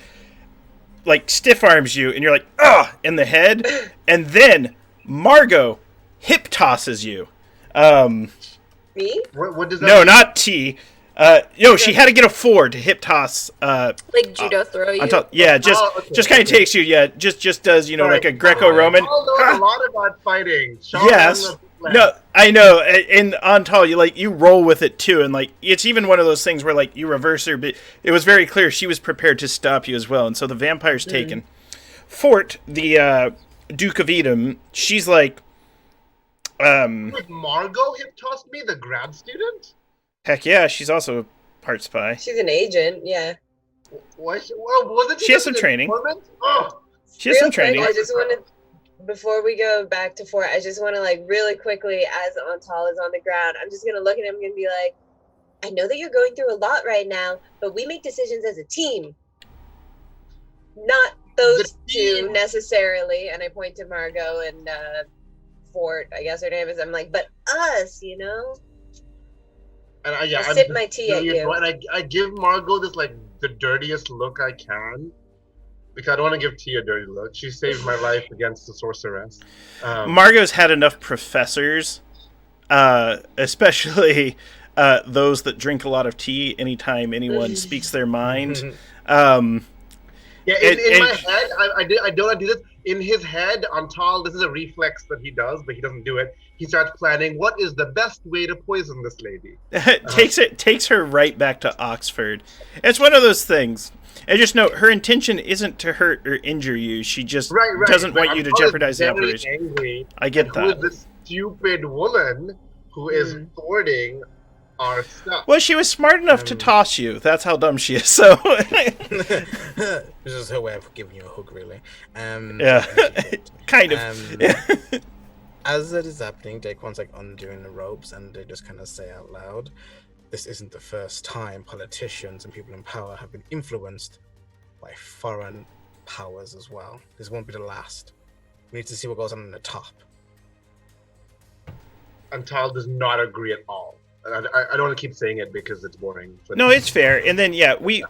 stiff arms you, and you're like, ugh, in the head. And then Margot hip tosses you. Me? What does that No, mean? not T. She had to get a 4 to hip toss. Like judo throw you? Just kind of takes you, just does, like a Greco-Roman. A lot about fighting. Yes. No, I know. And Antal, you roll with it too, and like it's even one of those things where like you reverse her, but it was very clear she was prepared to stop you as well, and so the vampire's taken. Fort, the Duke of Edom, she's like, Would Margot hip tossed me, the grad student? Heck yeah, she's also a part spy. She's an agent, yeah. Well, wasn't She has just some an training. informant? Oh, She has some Real quick, training. I just want to, before we go back to 4, I just want to, like, really quickly, as Antal is on the ground, I'm just going to look at him and be like, I know that you're going through a lot right now, but we make decisions as a team. Not those two necessarily. And I point to Margot and Fort, I guess her name is. I'm like, but us, you know? And I sip my tea at you. And I give Margot this, like, the dirtiest look I can. Because I don't want to give T a dirty look. She saved my life against the sorceress. Margot's had enough professors, especially those that drink a lot of tea anytime anyone speaks their mind. In my head, I don't do this. In his head, Antal, this is a reflex that he does, but he doesn't do it. He starts planning, what is the best way to poison this lady? Takes her right back to Oxford. It's one of those things. And just note, her intention isn't to hurt or injure you. She just doesn't want you to jeopardize the operation. Angry. I get that. Who is this stupid woman who is thwarting our stuff? Well, she was smart enough to toss you. That's how dumb she is. So This is her way of giving you a hug, really. yeah, kind of. As it is happening, Daquan's like undoing the ropes, and they just kind of say out loud, this isn't the first time politicians and people in power have been influenced by foreign powers as well. This won't be the last. We need to see what goes on in the top. Antal does not agree at all. I don't want to keep saying it because it's boring. But No, it's fair. And then we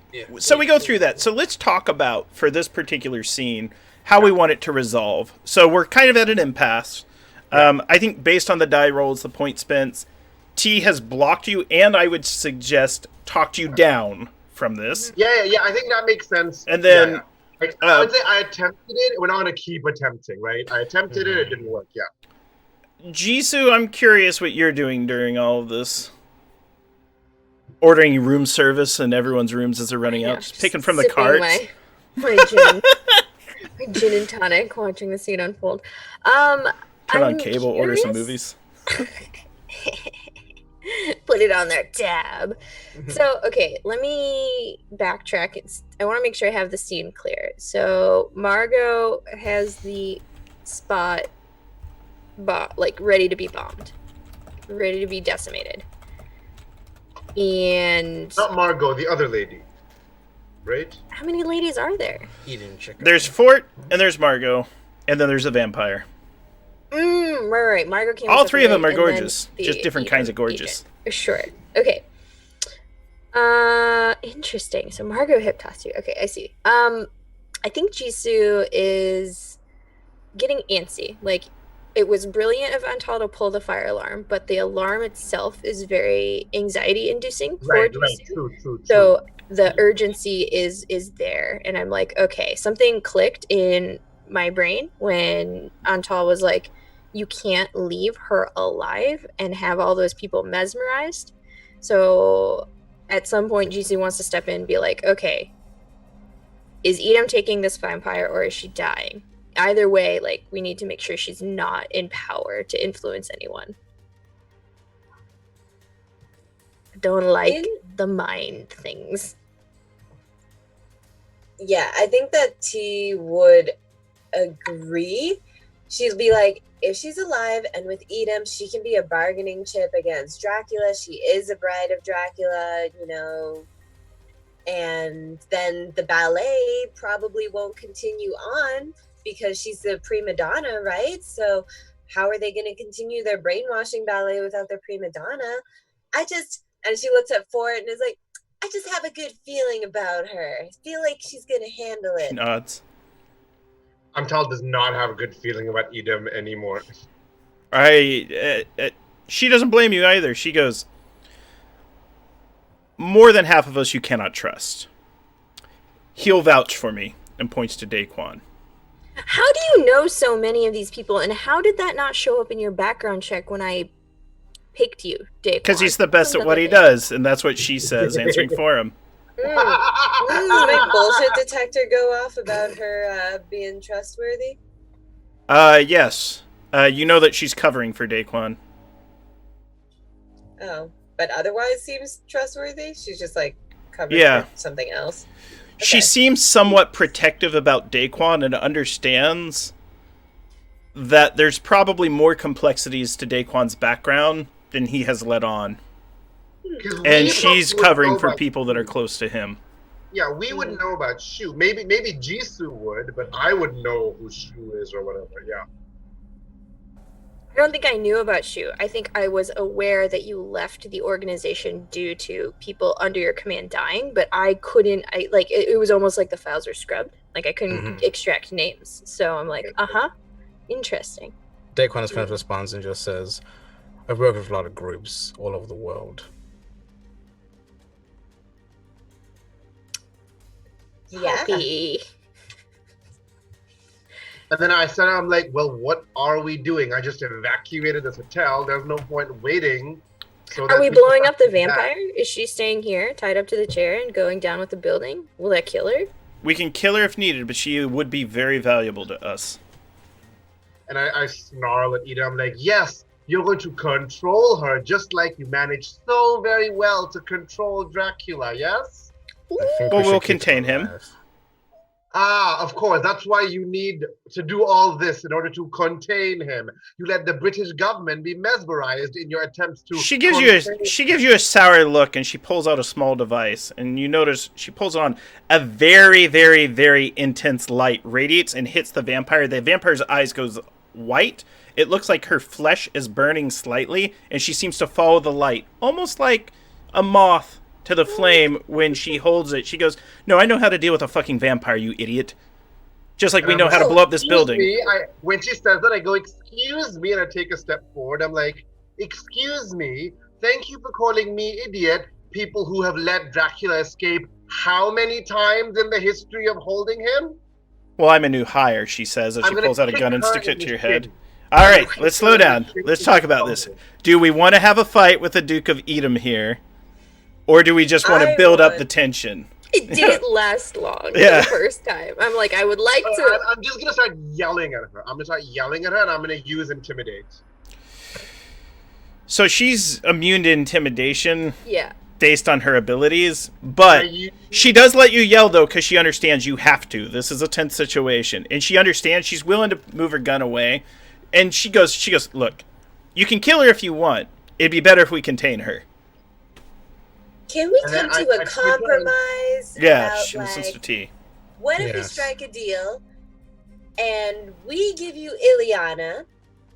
go through that. So let's talk about, for this particular scene, how we want it to resolve. So we're kind of at an impasse. I think based on the die rolls, the point spent, T has blocked you, and I would suggest talked you down from this. Yeah, I think that makes sense. And then I would say I attempted it. We're not going to keep attempting, right? I attempted it. It didn't work. Yeah. Jisoo, I'm curious what you're doing during all of this. Ordering room service in everyone's rooms as they're running out, just picking from the carts. My gin, my gin and tonic, watching the scene unfold. Turn on cable, order some movies. Put it on their tab. So, okay, let me backtrack. I want to make sure I have the scene clear. So, Margot has the spot ready to be bombed, ready to be decimated. And not Margot, the other lady, right? How many ladies are there? Eating chicken. There's Fort, and there's Margot, and then there's a vampire. Right. Margot came. All three of them are gorgeous, just different kinds of gorgeous. Agent. Sure. Okay. Interesting. So Margot hip tossed you. Okay, I see. I think Jisoo is getting antsy. Like, it was brilliant of Antal to pull the fire alarm, but the alarm itself is very anxiety-inducing for Jisoo. Right. True. So the urgency is there, and I'm like, okay, something clicked in my brain when Antal was like, you can't leave her alive and have all those people mesmerized. So at some point, Jisoo wants to step in and be like, okay, is Edom taking this vampire or is she dying? Either way, like, we need to make sure she's not in power to influence anyone. Don't like the mind things. Yeah, I think that T would agree. She'll be like, if she's alive and with Edom, she can be a bargaining chip against Dracula. She is a bride of Dracula, you know. And then the ballet probably won't continue on because she's the prima donna, right? So how are they going to continue their brainwashing ballet without their prima donna? And she looks at Ford and is like, I just have a good feeling about her. I feel like she's going to handle it. Nods. Antal does not have a good feeling about Edom anymore. She doesn't blame you either. She goes, more than half of us you cannot trust. He'll vouch for me, and points to Daquan. How do you know so many of these people, and how did that not show up in your background check when I picked you, Daquan? Because he's the best at what he does, and that's what she says, answering for him. Does my bullshit detector go off about her being trustworthy? Yes. You know that she's covering for Daquan. Oh, but otherwise seems trustworthy. She's just like covered Yeah. for something else. She Okay. seems somewhat protective about Daquan and understands that there's probably more complexities to Daquan's background than he has let on. 'Cause And we she's would covering know for about people that are Shu. close to him. Yeah, we wouldn't know about Shu. Maybe Jisoo would, but I wouldn't know who Shu is or whatever. Yeah. I don't think I knew about Shu. I think I was aware that you left the organization due to people under your command dying, but I couldn't. It was almost like the files were scrubbed. Like I couldn't extract names. So I'm like, interesting. Daquan just kind of responds and just says, I've worked with a lot of groups all over the world. Yeah. Happy. And then I'm like, well, what are we doing? I just evacuated this hotel. There's no point waiting. So Are that we people blowing up the come back. vampire? Is she staying here, tied up to the chair, and going down with the building? Will that kill her? We can kill her if needed, but she would be very valuable to us. And I snarl at Ida. I'm like, yes, you're going to control her just like you managed so very well to control Dracula, yes? I think Well, we should we'll keep contain her him. alive. Ah, of course. That's why you need to do all this in order to contain him. You let the British government be mesmerized in your attempts to. She gives you a sour look, and she pulls out a small device, and you notice she pulls it on. A very, very, very intense light radiates and hits the vampire. The vampire's eyes goes white. It looks like her flesh is burning slightly, and she seems to follow the light, almost like a moth to the flame. When she holds it, she goes, "No, I know how to deal with a fucking vampire, you idiot. Just like we know how to blow up this building." When she says that, I go, "Excuse me," and I take a step forward. I'm like, "Excuse me. Thank you for calling me idiot. People who have let Dracula escape how many times in the history of holding him?" Well, I'm a new hire, she says as I'm she gonna pulls out a kick gun and her sticks it in to the your head. shin. All right, let's slow down. Let's talk about this. Do we want to have a fight with the Duke of Edom here? Or do we just want to build up the tension? It didn't last long Yeah. the first time. I'm like, I would like to. I'm just gonna start yelling at her. I'm gonna start yelling at her, and I'm gonna use intimidate. So she's immune to intimidation Yeah. based on her abilities, but she does let you yell, though, because she understands you have to. This is a tense situation. And she understands. She's willing to move her gun away. And she goes, look, you can kill her if you want. It'd be better if we contain her. Can we And come then to I a keep her- compromise? Yeah, about, she listens to tea. What if we Yes. strike a deal and we give you Ileana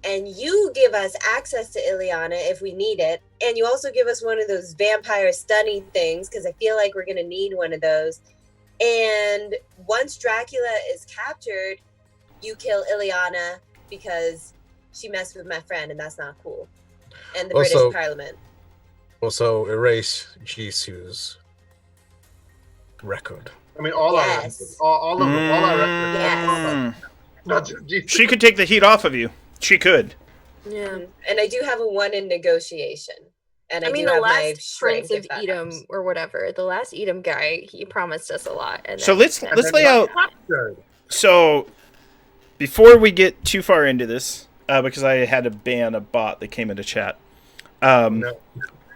and you give us access to Ileana if we need it, and you also give us one of those vampire stunning things because I feel like we're going to need one of those. And once Dracula is captured, you kill Ileana because she messed with my friend and that's not cool. And the Also- British Parliament. Also, erase Jisoo's record. I mean, all our Yes. records, all of them, all our records. Yes. Not just Jesus. She could take the heat off of you. She could. Yeah. And I do have a 1 in negotiation. And I mean, do the have my last shrink Prince of if that Edom helps. or whatever, the last Edom guy, he promised us a lot. And So then- let's And then lay out. got captured. So before we get too far into this, because I had to ban a bot that came into chat. No.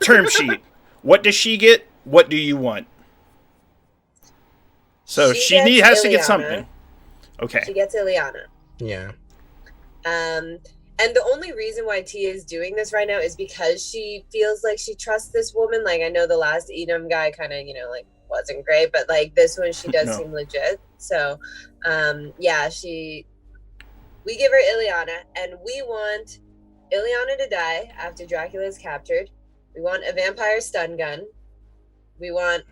Term sheet. What does she get? What do you want? So She she gets has to get Ileana. something. She Okay. gets Ileana. Yeah. And the only reason why Tia is doing this right now is because she feels like she trusts this woman. Like, I know the last Edom guy kind of, like wasn't great, but like this one, she does No. seem legit. So, yeah, we give her Ileana, and we want Ileana to die after Dracula is captured. We want a vampire stun gun. We want,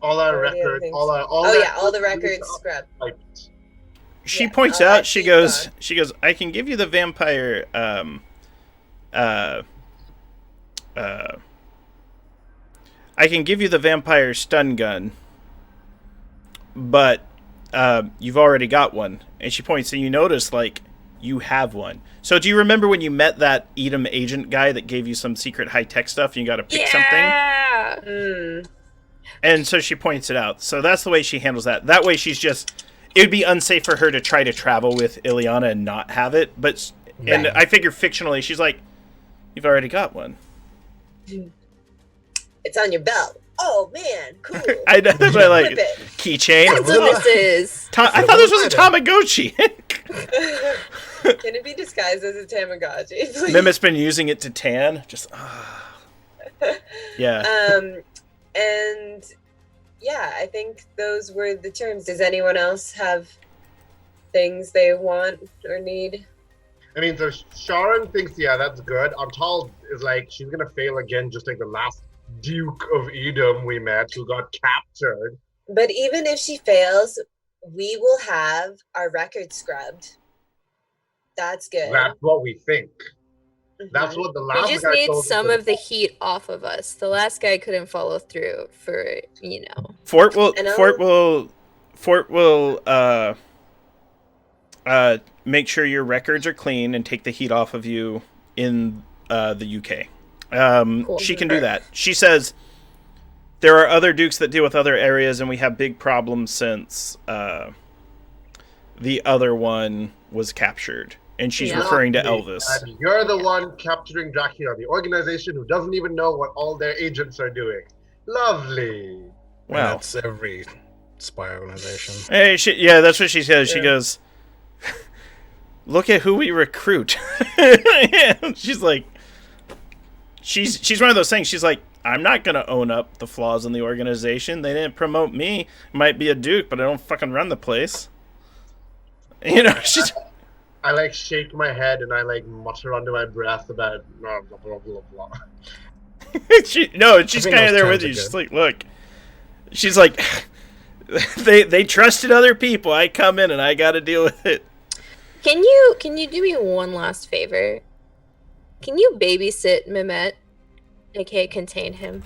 All our What are the other records, things? all the records scrubbed. She Yeah, points all out. that She she's goes. done. She goes. I can give you the vampire. I can give you the vampire stun gun, but you've already got one. And she points, and you notice like you have one. So do you remember when you met that Edom agent guy that gave you some secret high tech stuff? And you got to pick something. Yeah. Mm. And so she points it out. So that's the way she handles that. That way she's just, it would be unsafe for her to try to travel with Ileana and not have it. But and I figure fictionally, she's like, you've already got one. It's on your belt. Oh man, cool. I know, that's why I like Flip it. keychain. That's what this is. I thought this was a Tamagotchi. Can it be disguised as a Tamagotchi, please? Mehmet's been using it to tan. Just yeah. And yeah, I think those were the terms. Does anyone else have things they want or need? I mean, so Sharon thinks, yeah, that's good. Antal is like, she's gonna fail again, just like the last Duke of Edom we met who got captured. But even if she fails, we will have our record scrubbed. That's good. That's what we think. That's Mhm. what the last We just guy need told us some to- of the heat off of us. The last guy couldn't follow through for, Fort will I know. Fort will make sure your records are clean and take the heat off of you in the UK. Cool. She can do that. She says there are other dukes that deal with other areas, and we have big problems since the other one was captured. And she's Yeah. referring to Lovely. Elvis. And you're the one capturing Dracula, the organization who doesn't even know what all their agents are doing. Lovely. Wow. That's every spy organization. Hey, yeah, that's what she says. She Yeah. goes, look at who we recruit. She's like, she's one of those things. She's like, I'm not going to own up the flaws in the organization. They didn't promote me. Might be a duke, but I don't fucking run the place. You know, she's... I like shake my head and I like mutter under my breath about blah blah blah blah blah. she's think kind of those there with terms are you. She's good. like, look. She's like, they trusted other people. I come in and I got to deal with it. Can you do me one last favor? Can you babysit Mehmet, aka contain him,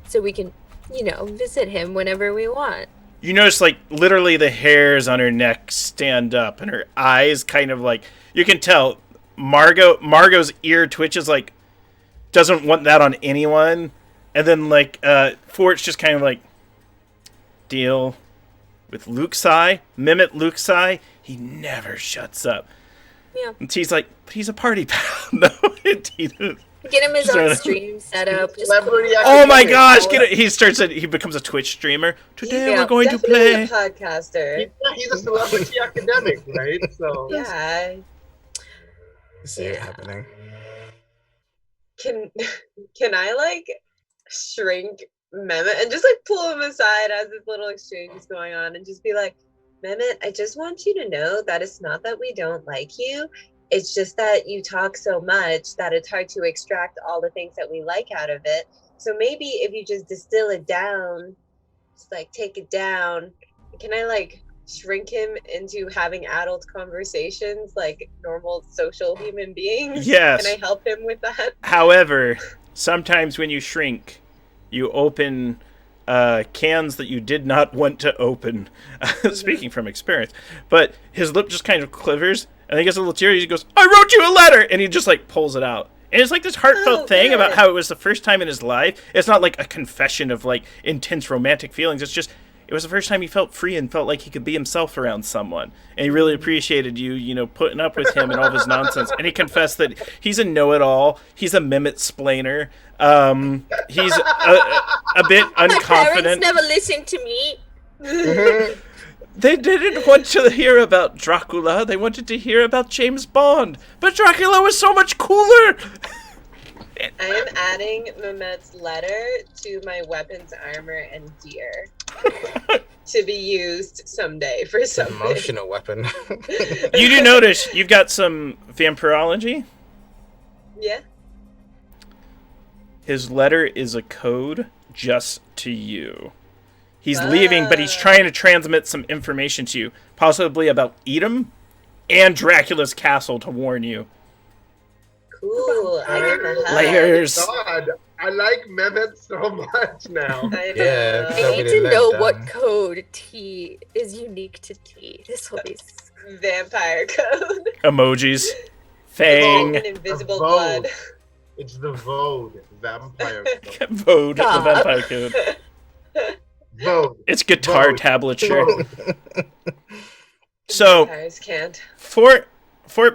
so we can, visit him whenever we want? You notice, like, literally the hairs on her neck stand up, and her eyes kind of, like, you can tell Margot's ear twitches, like, doesn't want that on anyone. And then, like, Fort's just kind of like, deal with Luxai, Mehmet Luxai, he never shuts up. Yeah. And T's like, but he's a party pal. No, T doesn't. Get him his Just own wanna- stream set up. Just Celebrity Oh my academic. gosh! He becomes a Twitch streamer. Today we're going to definitely play. a podcaster. He's a celebrity academic, right? So Yeah. See it happening. Can I like shrink Mehmet and just like pull him aside as this little exchange is going on and just be like, Mehmet, I just want you to know that it's not that we don't like you. It's just that you talk so much that it's hard to extract all the things that we like out of it. So maybe if you just distill it down, just like take it down, can I like shrink him into having adult conversations like normal social human beings? Yes. Can I help him with that? However, sometimes when you shrink, you open cans that you did not want to open. Speaking from experience. But his lip just kind of quivers, and he gets a little teary. He goes, I wrote you a letter! And he just, like, pulls it out. And it's like this heartfelt thing about how it was the first time in his life. It's not like a confession of, like, intense romantic feelings. It's just, it was the first time he felt free and felt like he could be himself around someone. And he really appreciated you, putting up with him and all of his nonsense. And he confessed that he's a know-it-all. He's a Mehmet-splainer. He's a bit my parents unconfident. never listened to me. They didn't want to hear about Dracula. They wanted to hear about James Bond. But Dracula was so much cooler. I am adding Mehmet's letter to my weapons, armor, and gear to be used someday for It's an something. emotional weapon. You do notice you've got some vampirology. Yeah. His letter is a code just to you. He's leaving, but he's trying to transmit some information to you, possibly about Edom and Dracula's castle to warn you. Cool. I get the hell. Layers. God, I like Mehmet so much now. I Yeah, know. I Nobody need to let know down. what code T is unique to T. This will be. Vampire code. Emojis. Fang. An invisible A vogue. blood. It's the Vogue vampire. Vode, the Stop. vampire code. Vogue. It's guitar Vogue. tablature. Vogue. So Vampires can't. Fort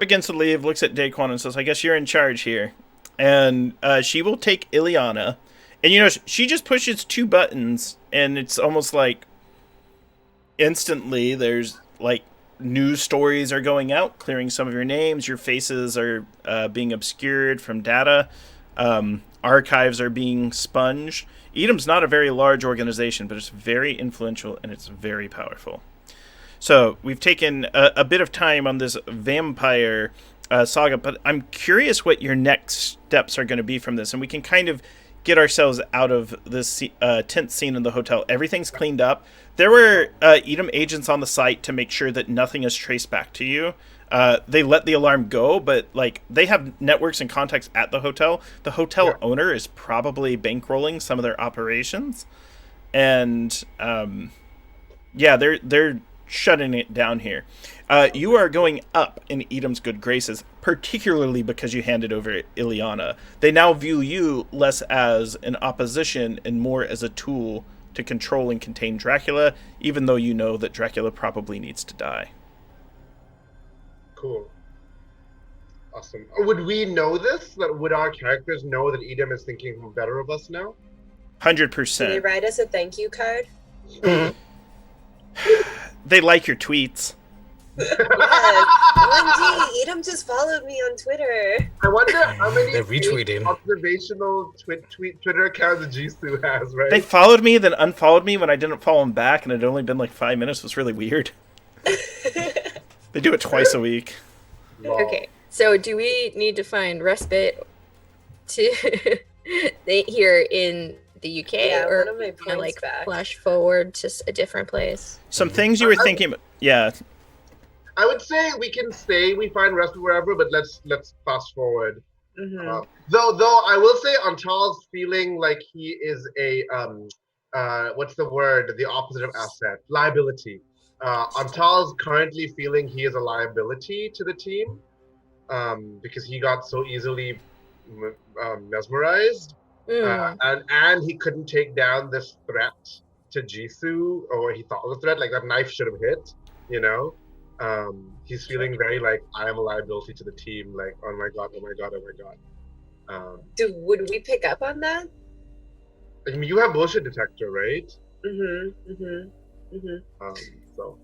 begins to leave, looks at Daquan and says, I guess you're in charge here. And she will take Ileana. And, you know, she just pushes 2 buttons, and it's almost like instantly there's, like, news stories are going out, clearing some of your names. Your faces are being obscured from data. Archives are being sponged. Edom's not a very large organization, but it's very influential, and it's very powerful. So we've taken a bit of time on this vampire saga, but I'm curious what your next steps are going to be from this, and we can kind of get ourselves out of this tense scene in the hotel. Everything's cleaned up. There were Edom agents on the site to make sure that nothing is traced back to you. They let the alarm go, but like they have networks and contacts at the hotel. The hotel owner is probably bankrolling some of their operations, and they're shutting it down here. You are going up in Edom's good graces, particularly because you handed over Ileana. They now view you less as an opposition and more as a tool to control and contain Dracula, even though you know that Dracula probably needs to die. Cool. Awesome. Would we know this? Would our characters know that Edom is thinking better of us now? 100%. Can they write us a thank you card? They like your tweets. Yes. OMG, Edom just followed me on Twitter. I wonder how many They're retweeting. observational Twitter accounts Jisoo has, right? They followed me, then unfollowed me when I didn't follow them back, and it had only been like 5 minutes. It was really weird. They do it twice a week. Okay, so do we need to find respite to here in the UK, Yeah, or one of my kinda, like points back. flash forward to a different place? Some things you were thinking, yeah. I would say we can stay, we find rest wherever, but let's fast forward. Mm-hmm. Though I will say Antal's feeling like he is a what's the word? The opposite of asset, liability. Antal's currently feeling he is a liability to the team, because he got so easily mesmerized, and he couldn't take down this threat to Jisoo, or he thought was a threat, like that knife should have hit, you know. He's feeling very like I am a liability to the team, like oh my god. Would we pick up on that? I mean, you have bullshit detector, right? So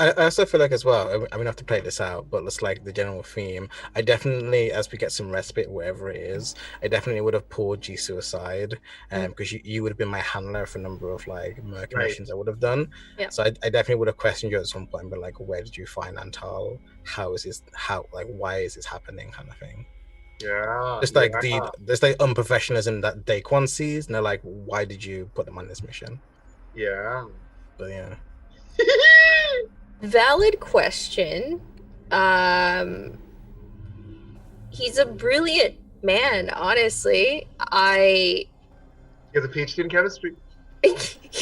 I also feel like as well, I mean, I have to play this out, but it's like the general theme. I definitely, as we get some respite, wherever it is, I definitely would have pulled Jisoo aside, because you would have been my handler for a number of like merc missions I would have done. Yeah. So I definitely would have questioned you at some point, but like, where did you find Antal? Why is this happening, kind of thing. yeah, Just like there's like unprofessionalism that Daquan sees, and they're like, why did you put them on this mission? yeah. But yeah. Valid question. He's a brilliant man, honestly. He has a PhD in chemistry. He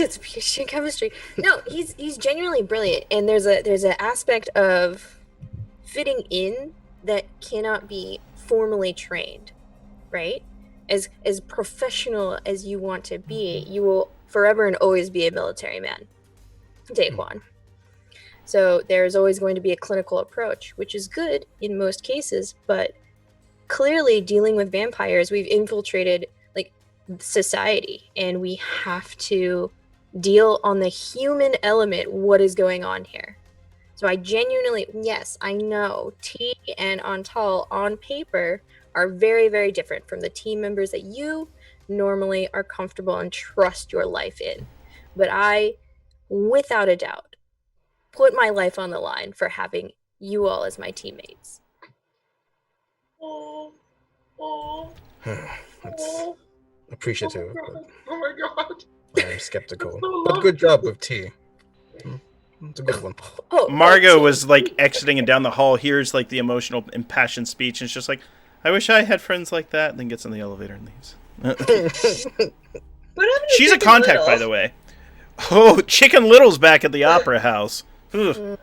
has a PhD in chemistry. No, he's genuinely brilliant, and there's an aspect of fitting in that cannot be formally trained, right? As professional as you want to be, you will forever and always be a military man, Daquan. So there's always going to be a clinical approach, which is good in most cases, but clearly dealing with vampires, we've infiltrated like society, and we have to deal on the human element, what is going on here. So I genuinely, yes, I know T and Antal on paper are very, very different from the team members that you normally are comfortable and trust your life in. But I, without a doubt, put my life on the line for having you all as my teammates. That's appreciative, but Oh my god. I'm skeptical. so But good job with T. It's a good one. Margot was like exiting and down the hall, hears like the emotional, impassioned speech, and it's just like, I wish I had friends like that, and then gets in the elevator and leaves. She's a contact, by the way. Oh, Chicken Little's back at the Opera House. Because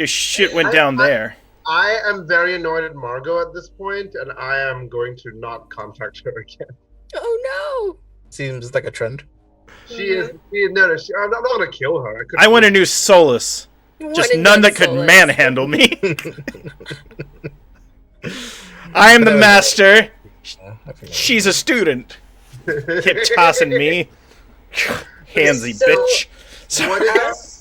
shit went down there. I am very annoyed at Margot at this point, and I am going to not contact her again. Oh Seems like a trend. I'm not going to kill her. I want a new solace. Just One and none done that could soulless. manhandle me. I am the master. I forgot. She's a student. Hip tossing me. Handsy So- bitch. So, What is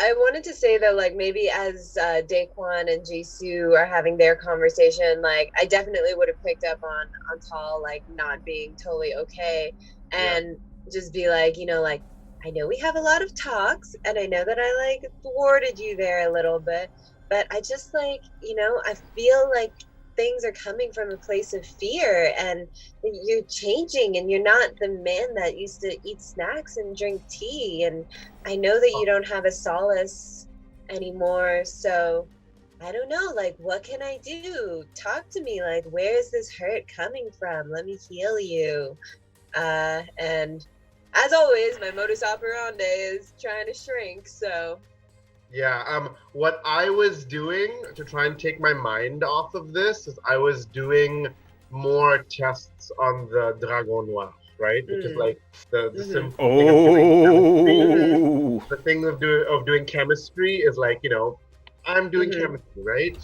I wanted to say though, like maybe as Daquan and Jisoo are having their conversation, like I definitely would have picked up on Tall like not being totally okay, and just be like, like I know we have a lot of talks, and I know that I like thwarted you there a little bit, but I just like I feel like things are coming from a place of fear, and you're changing, and you're not the man that used to eat snacks and drink tea, and I know that you don't have a solace anymore, so I don't know, like what can I do? Talk to me, like where is this hurt coming from? Let me heal you. And as always, my modus operandi is trying to shrink, so what I was doing to try and take my mind off of this is I was doing more tests on the Dragon Noir, right? Which is like the simple thing of doing chemistry. oh. The thing of doing chemistry is like, I'm doing chemistry, right?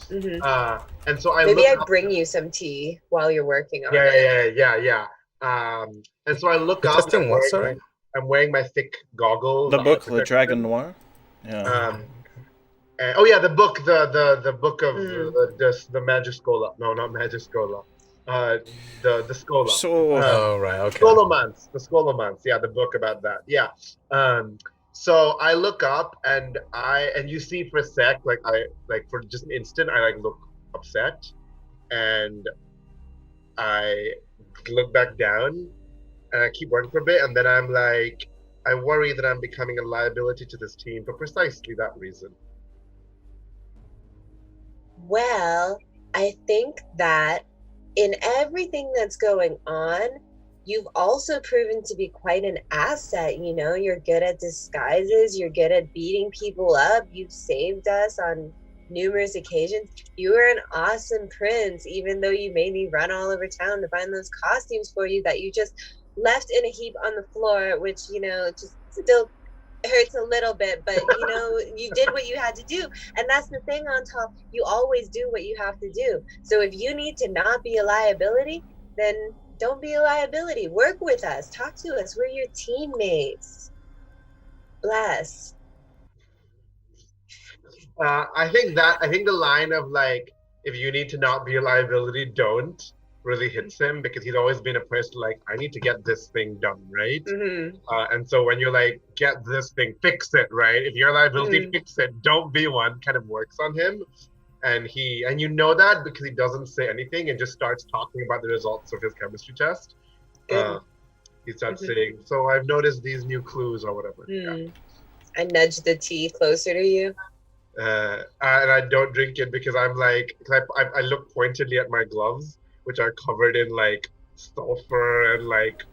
And so I maybe look I up- bring you some tea while you're working on yeah, it. yeah. And so I look You're up. testing what, sorry? I'm wearing my thick goggles. The book, The protection. Dragon Noir? Yeah. The book, the book of the Magiscola. No, not Magiscola. The Scola. So, Oh, right, okay. The Scholomance. Yeah, the book about that. Yeah. So I look up and you see for a sec, for just an instant, I look upset, and I look back down, and I keep working for a bit, and then I'm like, I worry that I'm becoming a liability to this team for precisely that reason. Well, I think that in everything that's going on, you've also proven to be quite an asset. You're good at disguises, you're good at beating people up, you've saved us on numerous occasions. You were an awesome prince, even though you made me run all over town to find those costumes for you that you just left in a heap on the floor, which, just still hurts a little bit, but you did what you had to do, and that's the thing on top. You always do what you have to do. So if you need to not be a liability, then don't be a liability. Work with us, talk to us, we're your teammates. Bless. I think the line of like, if you need to not be a liability, don't, really hits him, because he's always been a person like, I need to get this thing done, right? And so when you're like, get this thing, fix it, right? If you're a liability, fix it, don't be one, kind of works on him. And you know that because he doesn't say anything and just starts talking about the results of his chemistry test. He starts saying, so I've noticed these new clues or whatever. Yeah. I nudge the tea closer to you. And I don't drink it because I'm like, I look pointedly at my gloves, which are covered in like sulfur and like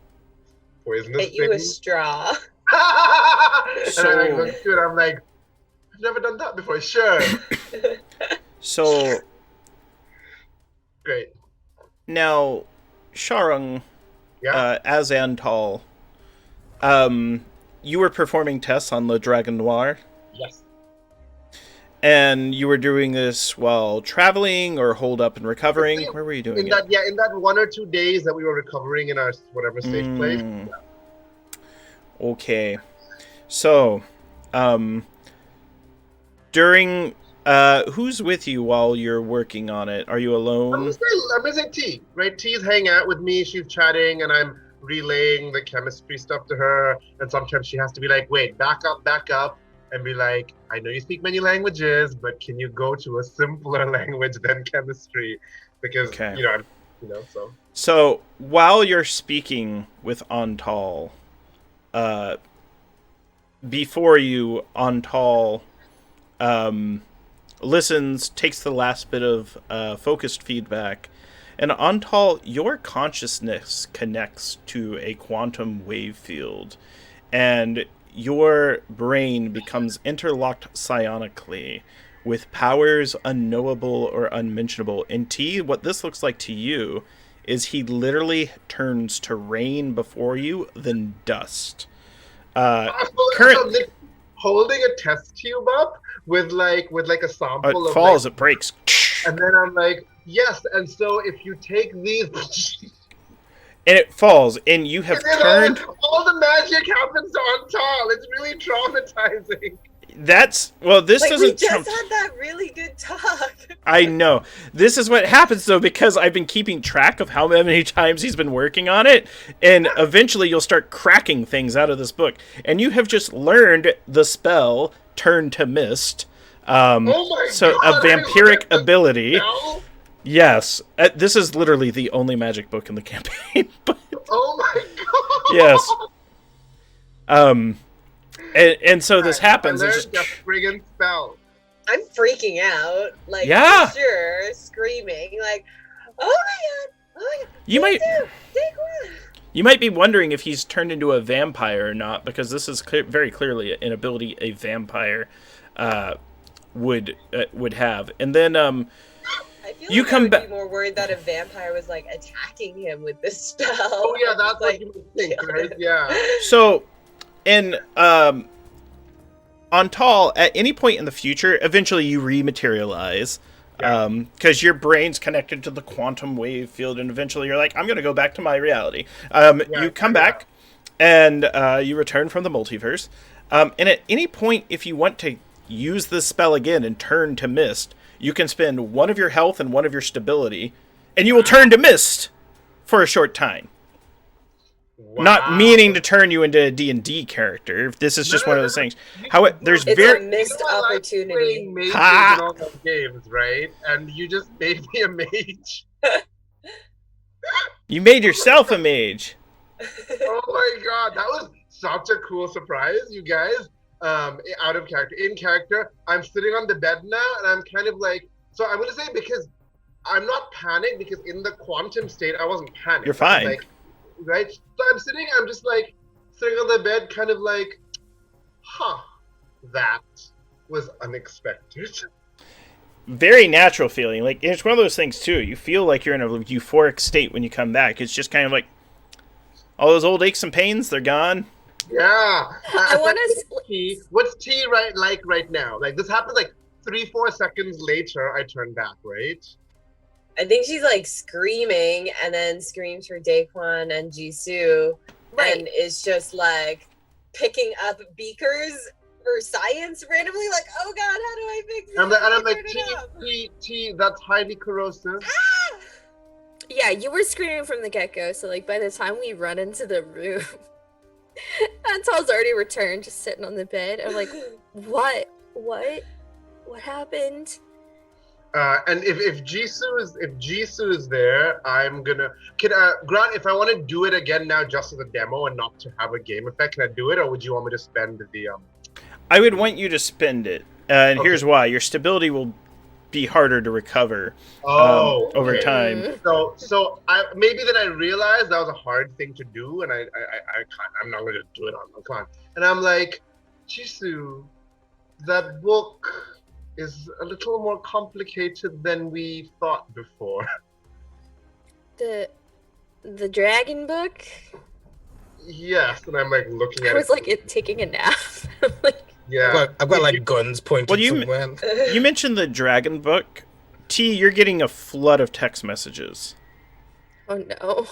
poisonous Get you a things. straw. And then I look through it, I'm like, I've never done that before. Sure. So Great. now, Sharung, Yeah. as Antal, you were performing tests on Le Dragon Noir, Yes. and you were doing this while traveling or holed up and recovering. Where were you doing In it? that 1 or 2 days that we were recovering in our whatever safe place. Okay. So, during who's with you while you're working on it? Are you I'm alone? gonna say T, right? T's hanging out with me, she's chatting, and I'm relaying the chemistry stuff to her, and sometimes she has to be like, wait, back up, and be like, I know you speak many languages, but can you go to a simpler language than chemistry? Because, Okay. so. So, while you're speaking with Antal, before you, Antal listens, takes the last bit of focused feedback, and Antal, your consciousness connects to a quantum wave field, and your brain becomes interlocked psionically with powers unknowable or unmentionable. And T, what this looks like to you is he literally turns to rain before you, then dust. Currently, holding a test tube up with like a sample It of falls, like, it breaks. and then I'm like, yes, and so if you take these And it falls, and you have and then turned. all the magic happens on Tal. It's really traumatizing. This we doesn't. just had that really good talk. I know. This is what happens, though, because I've been keeping track of how many times he's been working on it, and eventually you'll start cracking things out of this book. And you have just learned the spell Turn to Mist. Oh my So God, a vampiric I love ability. spell. Yes. This is literally the only magic book in the campaign. But Oh my God. yes. And so this happens. I It's learned just, the friggin' spell. I'm freaking out, like Yeah. for sure, screaming, like, "Oh my god! you might Take one!" you might be wondering if he's turned into a vampire or not, because this is very clearly an ability a vampire would have. And then I feel You like come I would back- be more worried that a vampire was like attacking him with this spell. Oh yeah, that's like, what you would think, right? Yeah. so in on Tall, at any point in the future, eventually you rematerialize. Because your brain's connected to the quantum wave field, and eventually you're like, I'm going to go back to my reality. You come back, and you return from the multiverse. And at any point, if you want to use this spell again and turn to Mist, you can spend one of your health and one of your stability, and you will turn to Mist for a short time. Wow. Not meaning to turn you into a D&D character. This is just one of those things. There's It's very... a missed You know, I like opportunity. playing mages Ha! in all those games, right? And you just made me a mage. You made yourself a mage. Oh my God, that was such a cool surprise, you guys. Out of character, in character, I'm sitting on the bed now, and I'm kind of like, so I'm gonna say, because I'm not panicked, because in the quantum state, I wasn't panicked. You're fine. Like, right? So I'm just like, sitting on the bed, kind of like, that was unexpected. Very natural feeling. Like, it's one of those things, too. You feel like you're in a euphoric state when you come back. It's just kind of like, all those old aches and pains, they're gone. Yeah. I want to. What's T right now? Like, this happened like 3-4 seconds later, I turned back, right? I think she's like screaming and then screams for Daquan and Jisoo Right. and is just like picking up beakers for science randomly, like, oh god, how do I fix this? I'm How do I like, turn it up?" T, that's highly corrosive. Ah! Yeah, you were screaming from the get-go, so like by the time we run into the room, Antal's already returned, just sitting on the bed. I'm like, what happened? And if Jisoo is there, I'm gonna Grant, if I want to do it again now just as a demo and not to have a game effect, can I do it, or would you want me to spend the I would want you to spend it. And Okay. here's why. Your stability will be harder to recover over okay. time. So maybe then I realized that was a hard thing to do, and I can't, I'm not going to do it on come on. And I'm like, Jisoo, that book is a little more complicated than we thought before. The dragon book? Yes, and I'm like looking at I was like taking a nap. Like, yeah. I've got like guns pointed Well, you- somewhere. You mentioned the dragon book. T, you're getting a flood of text messages. oh no.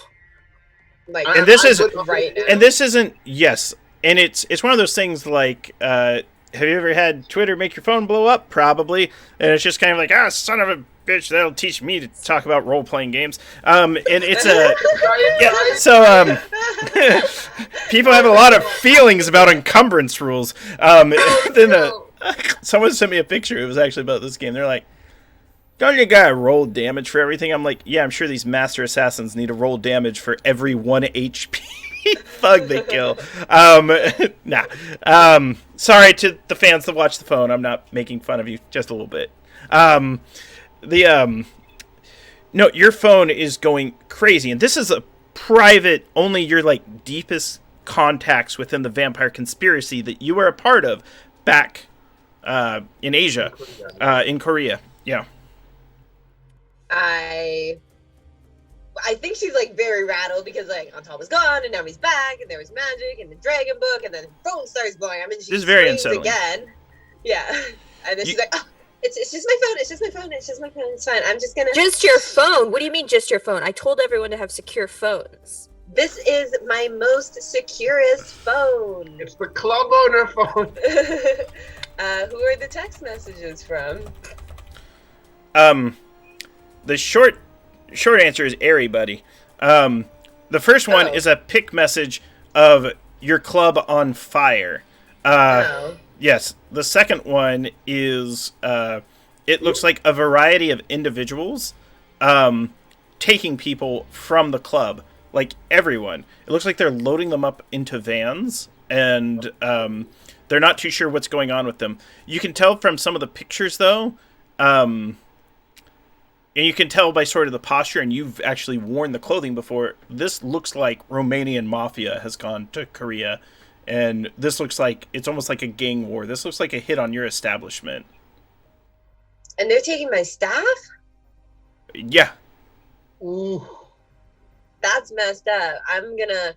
Like, And this is- right now. And this isn't... Yes. And it's one of those things like... have you ever had Twitter make your phone blow up? Probably. And it's just kind of like, son of a bitch, that'll teach me to talk about role-playing games. And it's a... Yeah, so, people have a lot of feelings about encumbrance rules. Then someone sent me a picture. It was actually about this game. They're like, don't you gotta roll damage for everything? I'm like, yeah, I'm sure these master assassins need to roll damage for every 1 HP thug they kill. Nah. Sorry to the fans that watch the phone. I'm not making fun of you, just a little bit. No, your phone is going crazy, and this is a private, only your like deepest contacts within the vampire conspiracy that you were a part of back in Asia, in Korea. Yeah. I I think she's like very rattled because like Antal was gone and now he's back and there was magic and the dragon book and then the phone starts blowing. I mean, she This is very screams unsettling. again. Yeah. And then she's like, oh, it's just my phone. It's just my phone. It's just my phone. It's fine. I'm just gonna. Just your phone? What do you mean just your phone? I told everyone to have secure phones. This is my most securest phone. It's the club owner phone. Who are the text messages from? The short answer is airy, buddy. The first one is a pic message of your club on fire. Oh. Yes. The second one is it looks like a variety of individuals taking people from the club. Like everyone. It looks like they're loading them up into vans, and they're not too sure what's going on with them. You can tell from some of the pictures, though, and you can tell by sort of the posture, and you've actually worn the clothing before. This looks like Romanian mafia has gone to Korea, and this looks like it's almost like a gang war. This looks like a hit on your establishment. And they're taking my staff? Yeah. Ooh. That's messed up. I'm gonna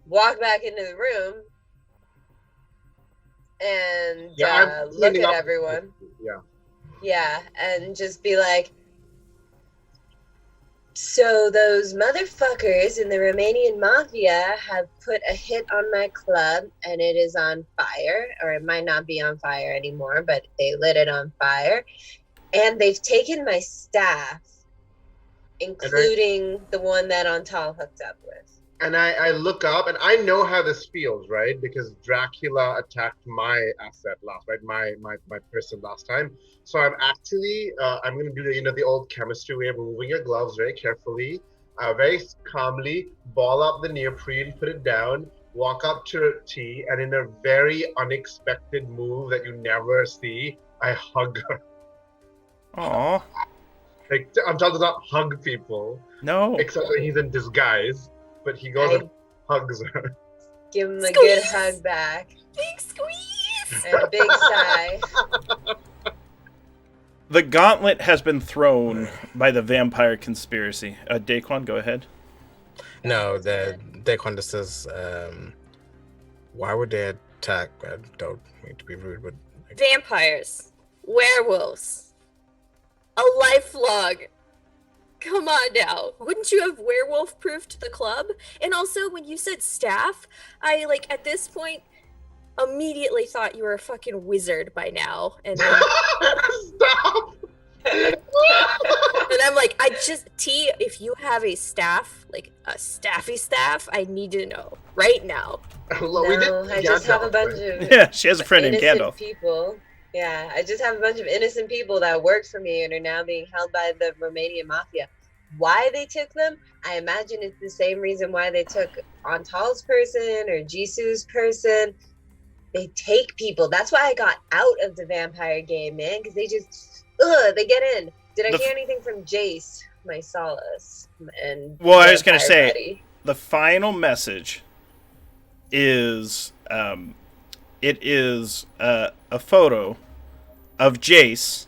walk back into the room and look at everyone. Yeah. Yeah, and just be like, so those motherfuckers in the Romanian mafia have put a hit on my club and it is on fire, or it might not be on fire anymore, but they lit it on fire. And they've taken my staff, including the one that Antal hooked up with. And I look up, and I know how this feels, right? Because Dracula attacked my asset last, right? My person last time. So I'm actually, I'm going to do the old chemistry way of removing your gloves very carefully, very calmly, ball up the neoprene, put it down, walk up to T, and in a very unexpected move that you never see, I hug her. Aw. Like, Antal does not hug people. No. Except that he's in disguise. But he goes and hugs her. Give him a Squeeze. good hug back. Big squeeze! And a big sigh. The gauntlet has been thrown by the vampire conspiracy. Daquan, go ahead. No, the Daquan just says, why would they attack? I don't mean to be rude, but Vampires. Werewolves. A life log. Come on now. Wouldn't you have werewolf proofed the club? And also, when you said staff, I, at this point, immediately thought you were a fucking wizard by now. And then, Stop! and I'm like, T, if you have a staff, like a staffy staff, I need to know right now. Well, we No, did I just have a Gandalf, bunch right? of Yeah, she has a friend in innocent Gandalf. people. Yeah, I just have a bunch of innocent people that worked for me and are now being held by the Romanian mafia. Why they took them? I imagine it's the same reason why they took Antal's person or Jisu's person. They take people. That's why I got out of the vampire game, man, because they just, they get in. Did I hear anything from Jace, my solace? And Well, I was going to Vampire say, Buddy? the final message is, it is a photo of Jace,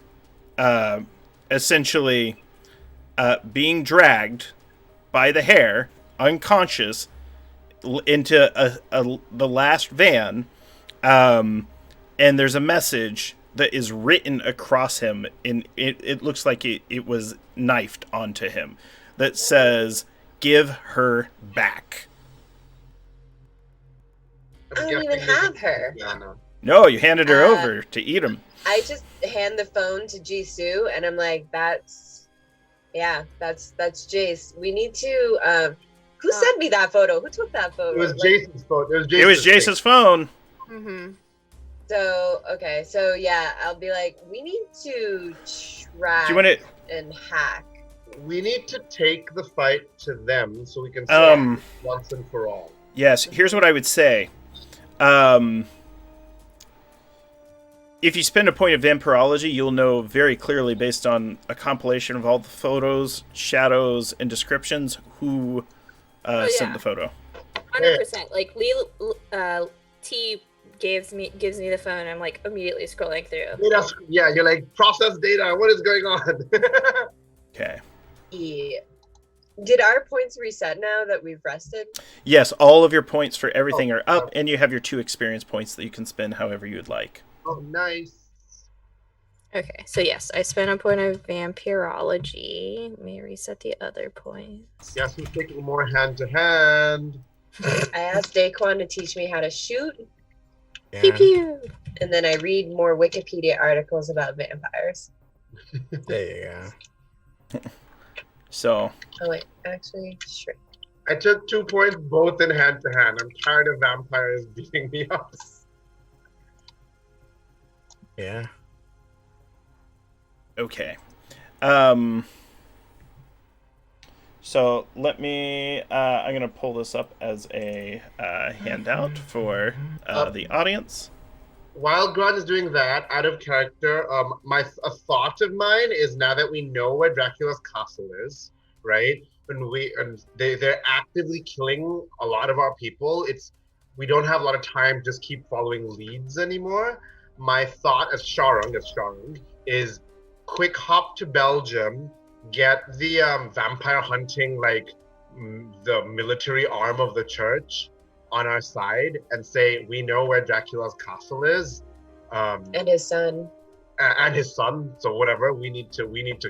essentially being dragged by the hair, unconscious, into the last van, and there's a message that is written across him, and it looks like it was knifed onto him, that says, "Give her back." I don't even have her. Yeah, no. No, you handed her over to eat him. I just hand the phone to Jisoo, and I'm like, that's Jace. We need to, who sent me that photo? Who took that photo? It was Jason's phone. It was Jace's phone. Mm-hmm. So, okay, so yeah, I'll be like, we need to track Do you want to? and hack. We need to take the fight to them so we can solve it once and for all. Yes. Here's what I would say. If you spend a point of vampirology, you'll know very clearly, based on a compilation of all the photos, shadows, and descriptions, who sent the photo. 100%. Like, T gives me the phone, and I'm like immediately scrolling through. Yeah, you're like, process data. What is going on? Okay. Yeah. Did our points reset now that we've rested? Yes, all of your points for everything are up, and you have your 2 experience points that you can spend however you'd like. Oh, nice. Okay, so yes, I spent a point of vampirology. Let me reset the other points. Guess who's taking more hand to hand? I asked Daquan to teach me how to shoot, Pew pew. and then I read more Wikipedia articles about vampires. There you go. So, Oh wait, actually, sure. I took 2 points both in hand to hand. I'm tired of vampires beating me up. Yeah. okay. So let me, I'm going to pull this up as a handout for the audience. While Grant is doing that, out of character, a thought of mine is now that we know where Dracula's castle is, right? And they're actively killing a lot of our people. We don't have a lot of time to just keep following leads anymore. My thought as Sharung is quick hop to Belgium, get the vampire hunting, like the military arm of the church on our side, and say we know where Dracula's castle is, And his son. and his son. So whatever, we need to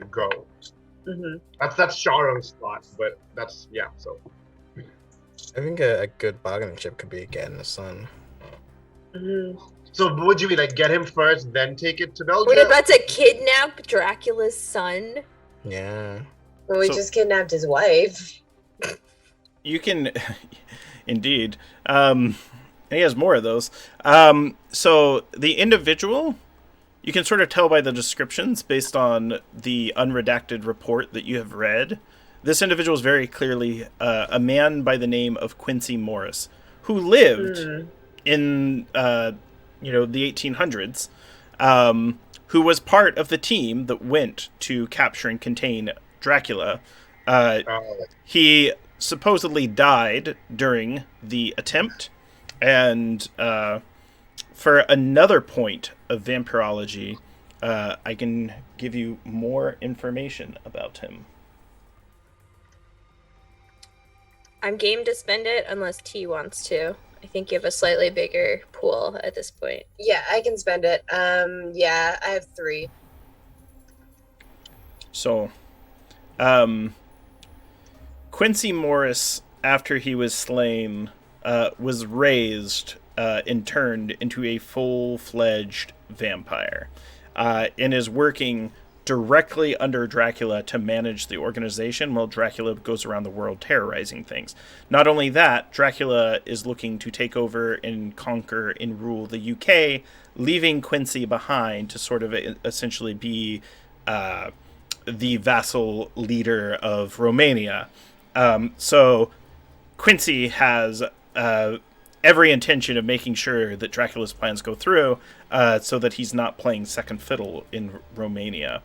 go. Mm-hmm. That's Sharung's thought, but that's So I think a good bargaining chip could be getting the son. Mm-hmm. so would you be like get him first, then take it to Belgium? We're about to kidnap Dracula's son. Yeah. Well, we So- just kidnapped his wife. You can, indeed. And he has more of those. So the individual, you can sort of tell by the descriptions based on the unredacted report that you have read. This individual is very clearly a man by the name of Quincy Morris, who lived in the 1800s, who was part of the team that went to capture and contain Dracula. He supposedly died during the attempt, and for another point of vampirology, I can give you more information about him. I'm game to spend it unless T wants to. I think you have a slightly bigger pool at this point. Yeah, I can spend it. Yeah, I have 3. So, Quincy Morris, after he was slain, was raised and turned into a full-fledged vampire, and is working directly under Dracula to manage the organization while Dracula goes around the world terrorizing things. Not only that, Dracula is looking to take over and conquer and rule the UK, leaving Quincy behind to sort of essentially be the vassal leader of Romania. So Quincy has every intention of making sure that Dracula's plans go through, so that he's not playing second fiddle in Romania.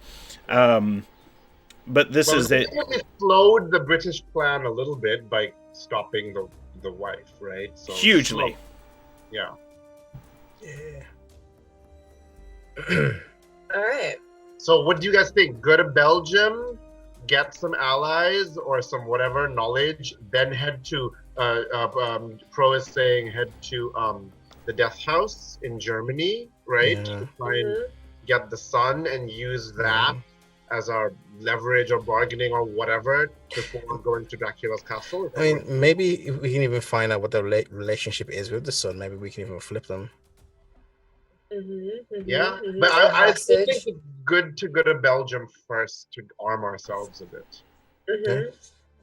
But this is it. We slowed the British plan a little bit by stopping the wife, right? So Hugely. Yeah. All right. So what do you guys think? Go to Belgium, get some allies or some whatever knowledge, then head to Pro is saying head to the Death House in Germany, right? Yeah. To try and get the son and use that as our leverage or bargaining or whatever before going to Dracula's castle. I mean, maybe if we can even find out what the relationship is with the son. Maybe we can even flip them. Yeah, but I still think it's good to go to Belgium first to arm ourselves a bit.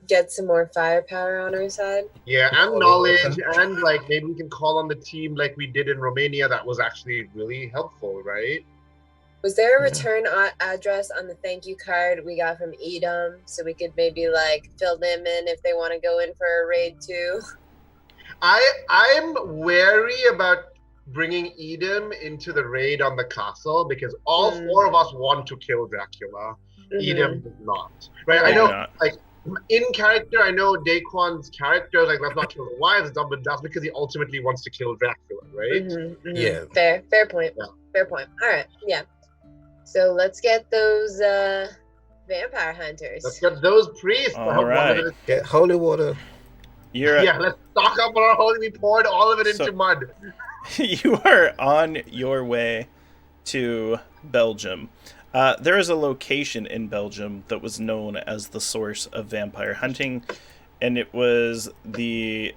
Get some more firepower on our side. Yeah, and knowledge, and like maybe we can call on the team like we did in Romania. That was actually really helpful, right? Was there a return address on the thank you card we got from Edom, so we could maybe like fill them in if they want to go in for a raid too? I'm wary about bringing Edom into the raid on the castle because all 4 of us want to kill Dracula. Edom does not. Right? I know, like in character, I know Daquan's character, like let's not kill the wives, but that's because he ultimately wants to kill Dracula, right? Yeah. Fair point. Yeah. Fair point. All right. Yeah. So let's get those vampire hunters. Let's get those priests. I All hope one of right. them Get holy water. You're yeah, let's stock up on our holy. We poured all of it into mud. you are on your way to Belgium. There is a location in Belgium that was known as the source of vampire hunting, and it was the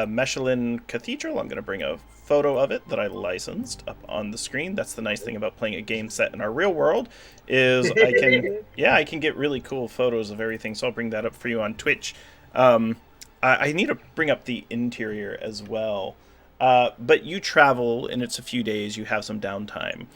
Mechelin Cathedral. I'm going to bring a photo of it that I licensed up on the screen. That's the nice thing about playing a game set in our real world is I can get really cool photos of everything. So I'll bring that up for you on Twitch. I need to bring up the interior as well. But you travel, and it's a few days. You have some downtime.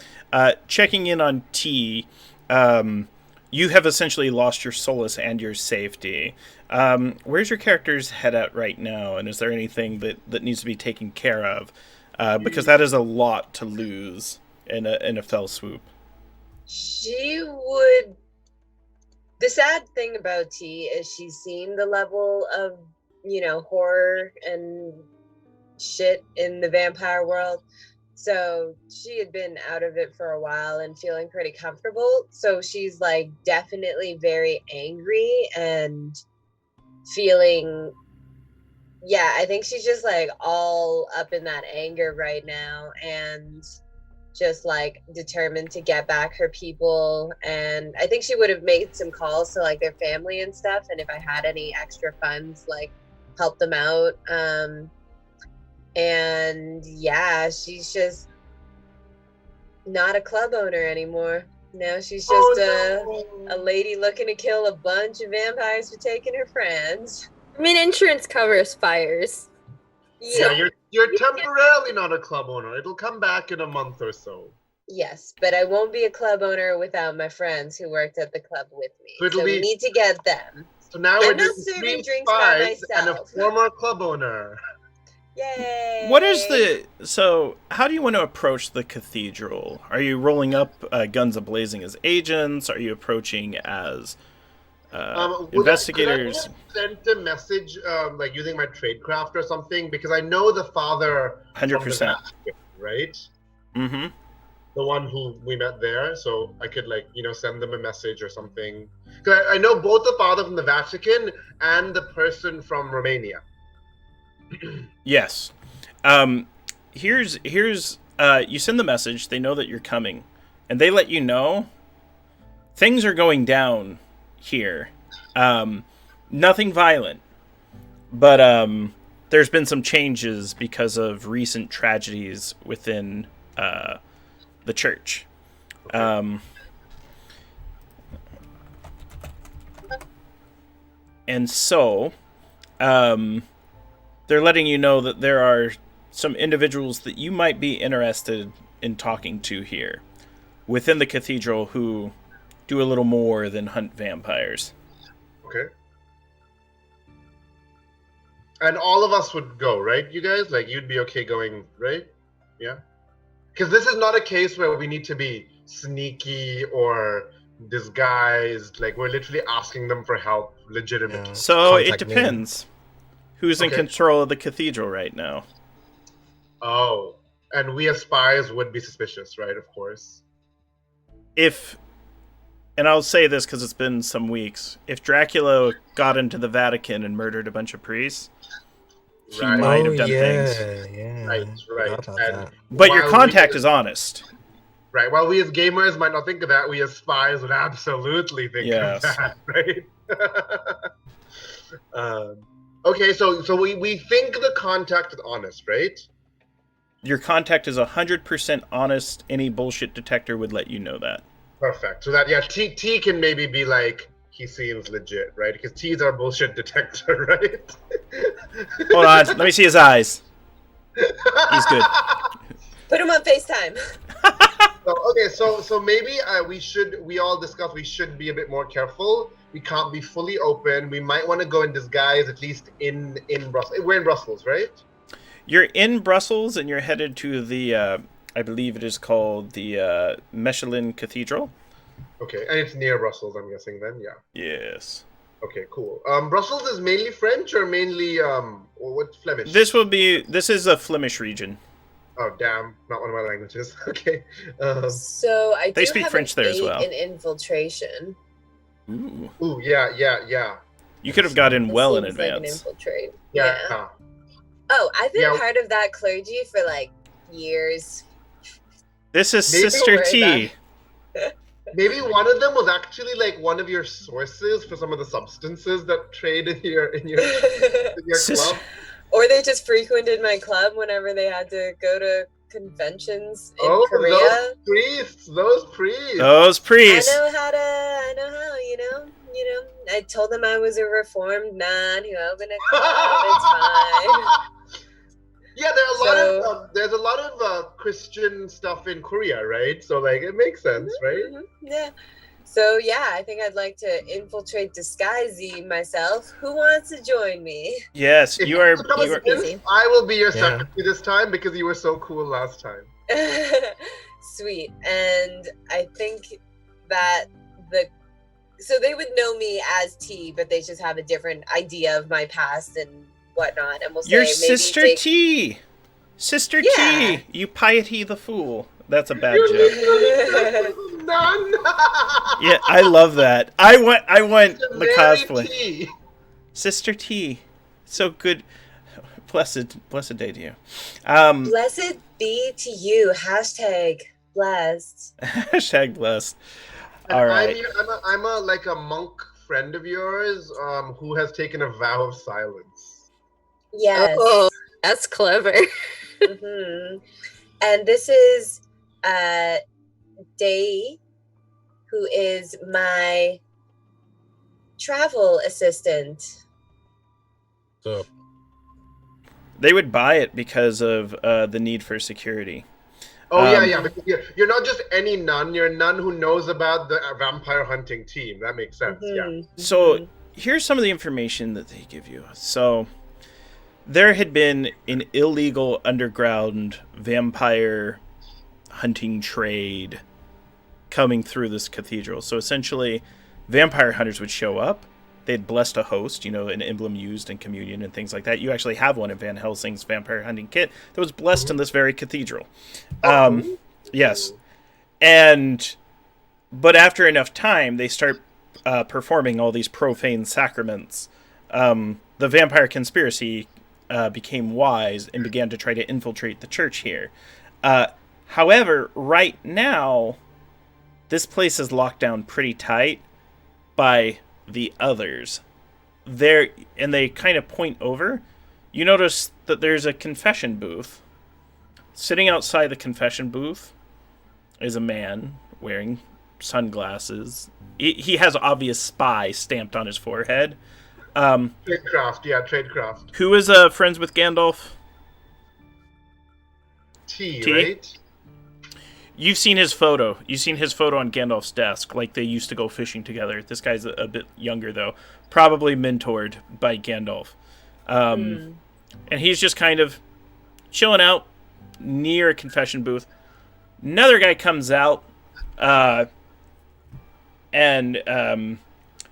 Checking in on T, you have essentially lost your solace and your safety. Where's your character's head at right now? And is there anything that needs to be taken care of? Because that is a lot to lose in a fell swoop. She would. The sad thing about T is she's seen the level of, horror and shit in the vampire world. So she had been out of it for a while and feeling pretty comfortable. So she's like definitely very angry and feeling, I think she's just like all up in that anger right now and just like determined to get back her people. And I think she would have made some calls to like their family and stuff. And if I had any extra funds, like help them out. And she's just not a club owner anymore. Now she's just a lady looking to kill a bunch of vampires for taking her friends. I mean, insurance covers fires. Yeah, you're temporarily not a club owner. It'll come back in a month or so. Yes, but I won't be a club owner without my friends who worked at the club with me. So we need to get them. So now I'm we're not doing serving 3 drinks by spies and a myself. former club owner. Yay! What is so how do you want to approach the cathedral? Are you rolling up guns a-blazing as agents? Are you approaching as investigators? Could I send a message, like using my tradecraft or something? Because I know the father. 100%. Right? Mm-hmm. The one who we met there. So I could send them a message or something. Because I know both the father from the Vatican and the person from Romania. Yes. Here's you send the message, they know that you're coming, and they let you know things are going down here. Nothing violent, but there's been some changes because of recent tragedies within the church. Okay. And so they're letting you know that there are some individuals that you might be interested in talking to here within the cathedral who do a little more than hunt vampires. Okay. And all of us would go, right, you guys? Like, you'd be okay going, right? Yeah? Because this is not a case where we need to be sneaky or disguised. Like, we're literally asking them for help legitimately. Yeah. So it Contact me. depends who's in Okay. control of the cathedral right now. Oh, and we as spies would be suspicious, right? Of course. And I'll say this because it's been some weeks, if Dracula got into the Vatican and murdered a bunch of priests, he Right. might have done things. Yeah. Right. Forgot about And that. But your while contact we- is honest. Right. While we as gamers might not think of that, we as spies would absolutely think Yes. of that, right? Okay, so we think the contact is honest, right? Your contact is 100% honest. Any bullshit detector would let you know that. Perfect. So that T can maybe be like, he seems legit, right? Because T's our bullshit detector, right? Hold on, let me see his eyes. He's good. Put him on FaceTime. So maybe we all discuss we should be a bit more careful. We can't be fully open. We might want to go in disguise, at least in Brussels. We're in Brussels, right? You're in Brussels and you're headed to the, I believe it is called the Mechelin Cathedral. Okay, and it's near Brussels, I'm guessing then, yeah. Yes. Okay, cool. Brussels is mainly French or mainly or what Flemish? This is a Flemish region. Oh, damn. Not one of my languages. Okay. So I They do speak have French an there as 8 well. in infiltration. Ooh. Ooh, yeah. You could have got in It well in seems like an advance. infiltrate. Yeah. Oh, I've been Yeah. part of that clergy for like years. This is Maybe Sister we're T. Maybe one of them was actually like one of your sources for some of the substances that trade in your Sis- club. Or they just frequented my club whenever they had to go to conventions in Oh, Korea. those priests! Those priests. I know how, I told them I was a reformed nun who opened a club. It's fine. Yeah, there's a lot of Christian stuff in Korea, right? So like it makes sense, right? Yeah. So yeah, I think I'd like to infiltrate disguising myself. Who wants to join me? Yes, If you are. become a You are Smith, I will be your Yeah. secretary this time because you were so cool last time. Sweet. And I think that so they would know me as T, but they just have a different idea of my past and whatnot. And we'll say your maybe Sister Jake- T. Sister Yeah. T. You piety the fool. That's a bad You're joke. literally none. Yeah, I love that. I want the Mary cosplay. T. Sister T. So good. Blessed day to you. Blessed be to you. Hashtag blessed. Hashtag blessed. And All right. I'm a like a monk friend of yours who has taken a vow of silence. Yes. Oh, that's clever. hmm And this is Day, who is my travel assistant. So They would buy it because of the need for security. Oh yeah. Because you're not just any nun. You're a nun who knows about the vampire hunting team. That makes sense. Yeah. So here's some of the information that they give you. So there had been an illegal underground vampire hunting trade coming through this cathedral. So essentially, vampire hunters would show up. They'd blessed a host, an emblem used in communion and things like that. You actually have one in Van Helsing's vampire hunting kit that was blessed in this very cathedral. Yes. But after enough time, they start performing all these profane sacraments. The vampire conspiracy became wise and began to try to infiltrate the church here. However, right now, this place is locked down pretty tight by the others. And they kind of point over. You notice that there's a confession booth. Sitting outside the confession booth is a man wearing sunglasses. He has obvious spy stamped on his forehead. Tradecraft. Who is friends with Gandalf? T, T? right? You've seen his photo. You've seen his photo on Gandalf's desk. Like, they used to go fishing together. This guy's a bit younger, though. Probably mentored by Gandalf. And he's just kind of chilling out near a confession booth. Another guy comes out, and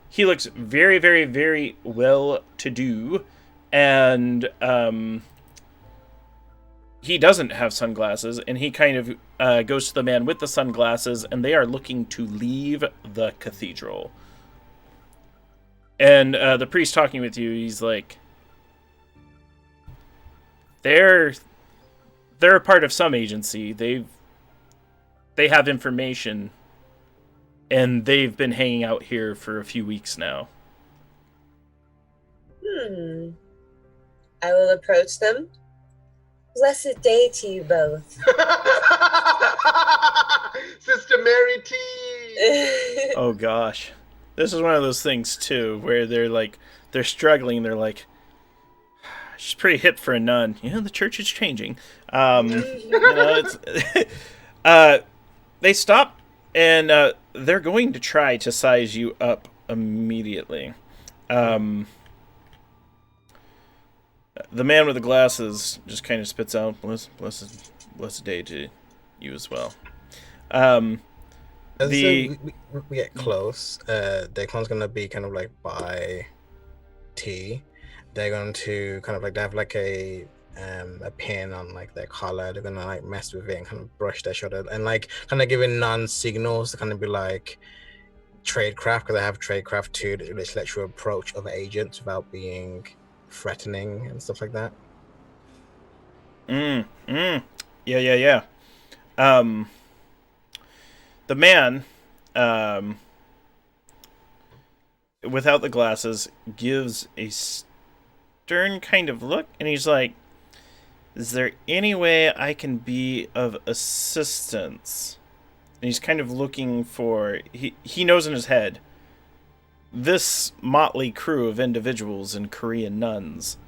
he looks very, very, very well-to-do, and he doesn't have sunglasses, and he kind of goes to the man with the sunglasses, and they are looking to leave the cathedral. And the priest talking with you, he's like, they're a part of some agency. They have information, and they've been hanging out here for a few weeks now. I will approach them. Blessed day to you both. Sister Mary T. Oh gosh. This is one of those things too where they're struggling, they're like, she's pretty hip for a nun. The church is changing. It's they stop and they're going to try to size you up immediately. The man with the glasses just kind of spits out, blessed day to you as well. as we get close, Daquan's gonna be kind of like by T. They're going to kind of like, they have like a a pin on like their collar. They're gonna like mess with it and kind of brush their shoulder and like kind of giving non-signals to kind of be like tradecraft, because I have tradecraft too, which lets you approach other agents without being threatening and stuff like that. Yeah. The man, without the glasses, gives a stern kind of look, and he's like, "Is there any way I can be of assistance?" And he's kind of looking for... He knows in his head, this motley crew of individuals and Korean nuns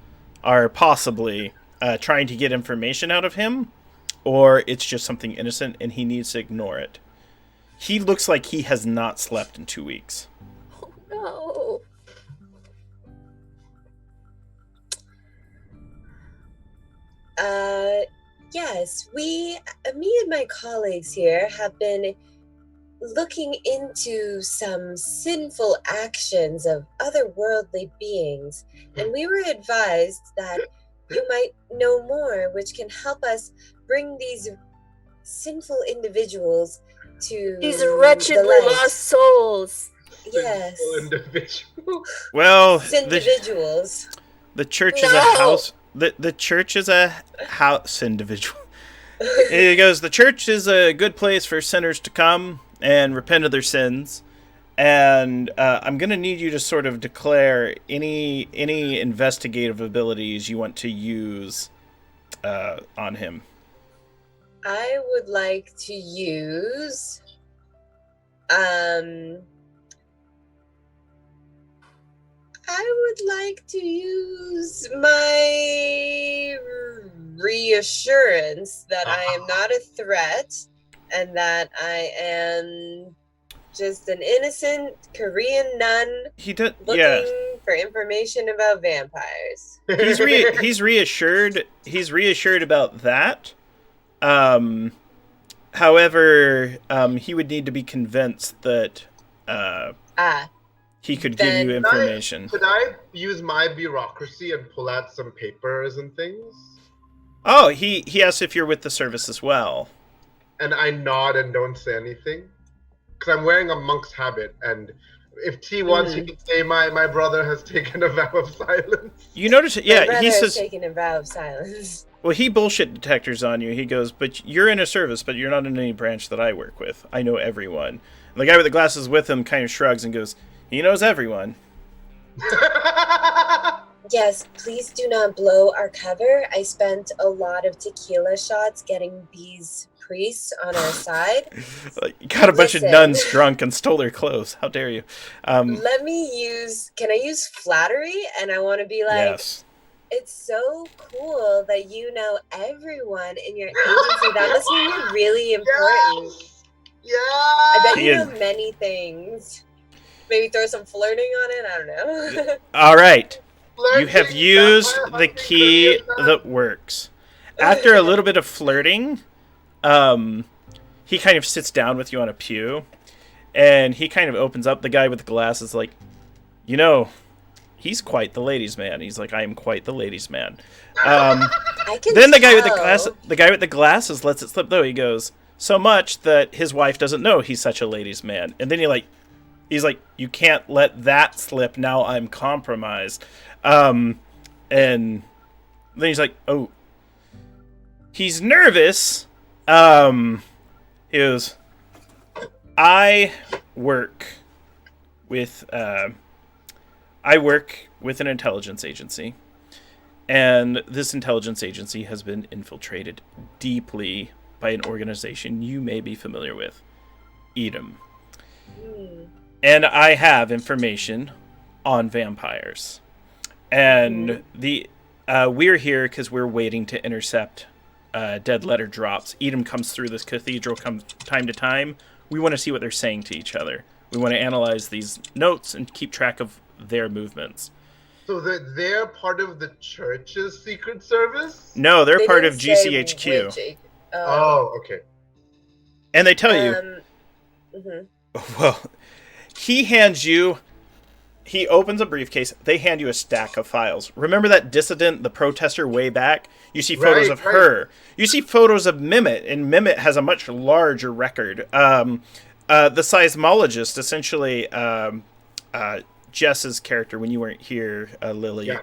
are possibly trying to get information out of him, or it's just something innocent and he needs to ignore it. He looks like he has not slept in 2 weeks. Oh no. Yes, me and my colleagues here have been looking into some sinful actions of otherworldly beings, and we were advised that you might know more, which can help us bring these sinful individuals to These wretchedly the light. lost souls. Yes, Individual. Well, individuals. the church is a No! house... The church is a house individual. He goes, the church is a good place for sinners to come and repent of their sins. And I'm going to need you to sort of declare any investigative abilities you want to use on him. I would like to use my reassurance that I am not a threat and that I am just an innocent Korean nun looking for information about vampires. He's reassured. He's reassured about that. However, he would need to be convinced that he could give you information. Could I use my bureaucracy and pull out some papers and things? Oh, he asks if you're with the service as well. And I nod and don't say anything. Because I'm wearing a monk's habit, and if T wants, he can say my brother has taken a vow of silence. You notice, yeah, he says... taking a vow of silence. Well, he bullshit detectors on you. He goes, but you're in a service, but you're not in any branch that I work with. I know everyone. And the guy with the glasses with him kind of shrugs and goes, he knows everyone. Yes, please do not blow our cover. I spent a lot of tequila shots getting these priests on our side. You got a bunch of nuns drunk and stole their clothes. How dare you? Can I use flattery? And I want to be like, yes. It's so cool that you know everyone in your agency. That must mean you're really important. Yeah. I bet you know many things. Maybe throw some flirting on it. I don't know. All right. You have used the key that works. After a little bit of flirting, he kind of sits down with you on a pew, and he kind of opens up. The guy with the glasses, like, you know, he's quite the ladies' man. He's like, I am quite the ladies' man. Then the guy with the glasses lets it slip though. He goes, so much that his wife doesn't know he's such a ladies' man. And then he's like, you can't let that slip. Now I'm compromised. And then he's like, oh, he's nervous. He goes, I work with an intelligence agency, and this intelligence agency has been infiltrated deeply by an organization you may be familiar with, Edom. And I have information on vampires. And we're here because we're waiting to intercept dead letter drops. Edom comes through this cathedral time to time. We want to see what they're saying to each other. We want to analyze these notes and keep track of their movements. So they're part of the church's secret service? No, they're part of GCHQ. Oh, okay. And they tell you, well, he hands you he opens a briefcase. They hand you a stack of files. Remember that dissident, the protester way back? You see photos of her. You see photos of Mimit, and Mimit has a much larger record. The seismologist, essentially Jess's character when you weren't here, Lily. Yeah.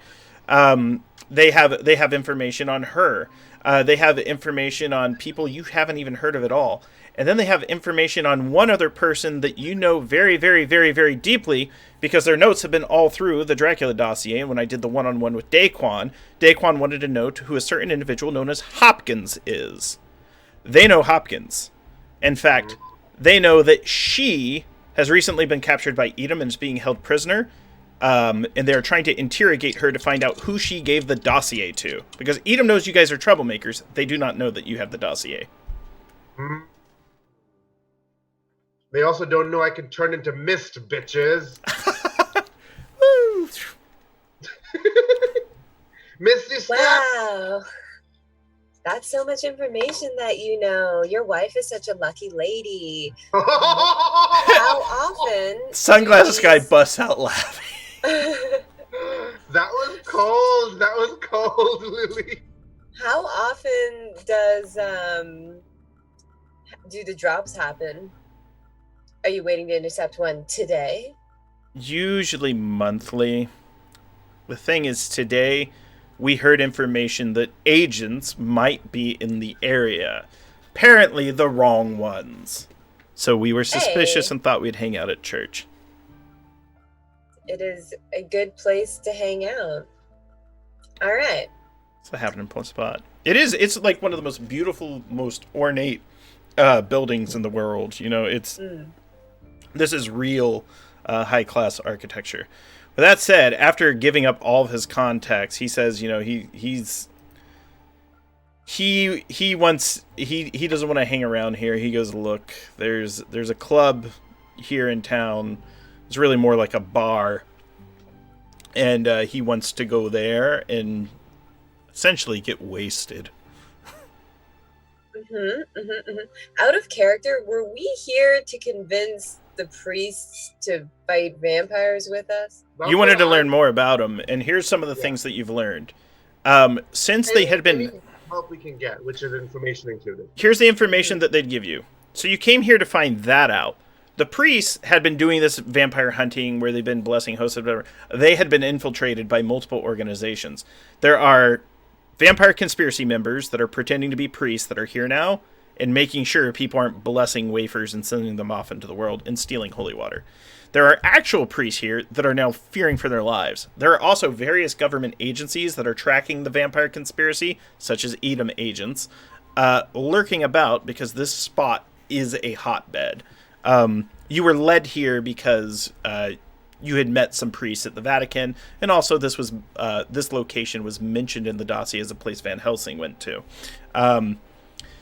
They have information on her. They have information on people you haven't even heard of at all. And then they have information on one other person that you know very, very, very, very deeply because their notes have been all through the Dracula Dossier. And when I did the one-on-one with Daquan wanted to know who a certain individual known as Hopkins is. They know Hopkins. In fact, they know that she has recently been captured by Edom and is being held prisoner. And they're trying to interrogate her to find out who she gave the dossier to. Because Edom knows you guys are troublemakers. They do not know that you have the dossier. Mm-hmm. They also don't know I can turn into mist, bitches. Misty Step! Wow. That's so much information that you know. Your wife is such a lucky lady. How often... Sunglasses guy busts out laughing. That was cold. That was cold, Lily. How often does do the drops happen? Are you waiting to intercept one today? Usually monthly. The thing is, today we heard information that agents might be in the area. Apparently the wrong ones. So we were suspicious and thought we'd hang out at church. It is a good place to hang out. All right. It's a happening spot. It is. It's like one of the most beautiful, most ornate buildings in the world. You know, it's... This is real high-class architecture. With that said, after giving up all of his contacts, he says, you know, he doesn't want to hang around here. He goes, look, there's a club here in town. It's really more like a bar, and he wants to go there and essentially get wasted. Out of character, were we here to convince the priests to fight vampires with us? You wanted to learn more about them, and here's some of the things that you've learned. Since they had been... help we can get, which is information included. Here's the information that they'd give you. So you came here to find that out. The priests had been doing this vampire hunting where they've been blessing hosts or whatever. They had been infiltrated by multiple organizations. There are vampire conspiracy members that are pretending to be priests that are here now and making sure people aren't blessing wafers and sending them off into the world and stealing holy water. There are actual priests here that are now fearing for their lives. There are also various government agencies that are tracking the vampire conspiracy, such as Edom agents, lurking about because this spot is a hotbed. You were led here because you had met some priests at the Vatican, and also this location was mentioned in the dossier as a place Van Helsing went to.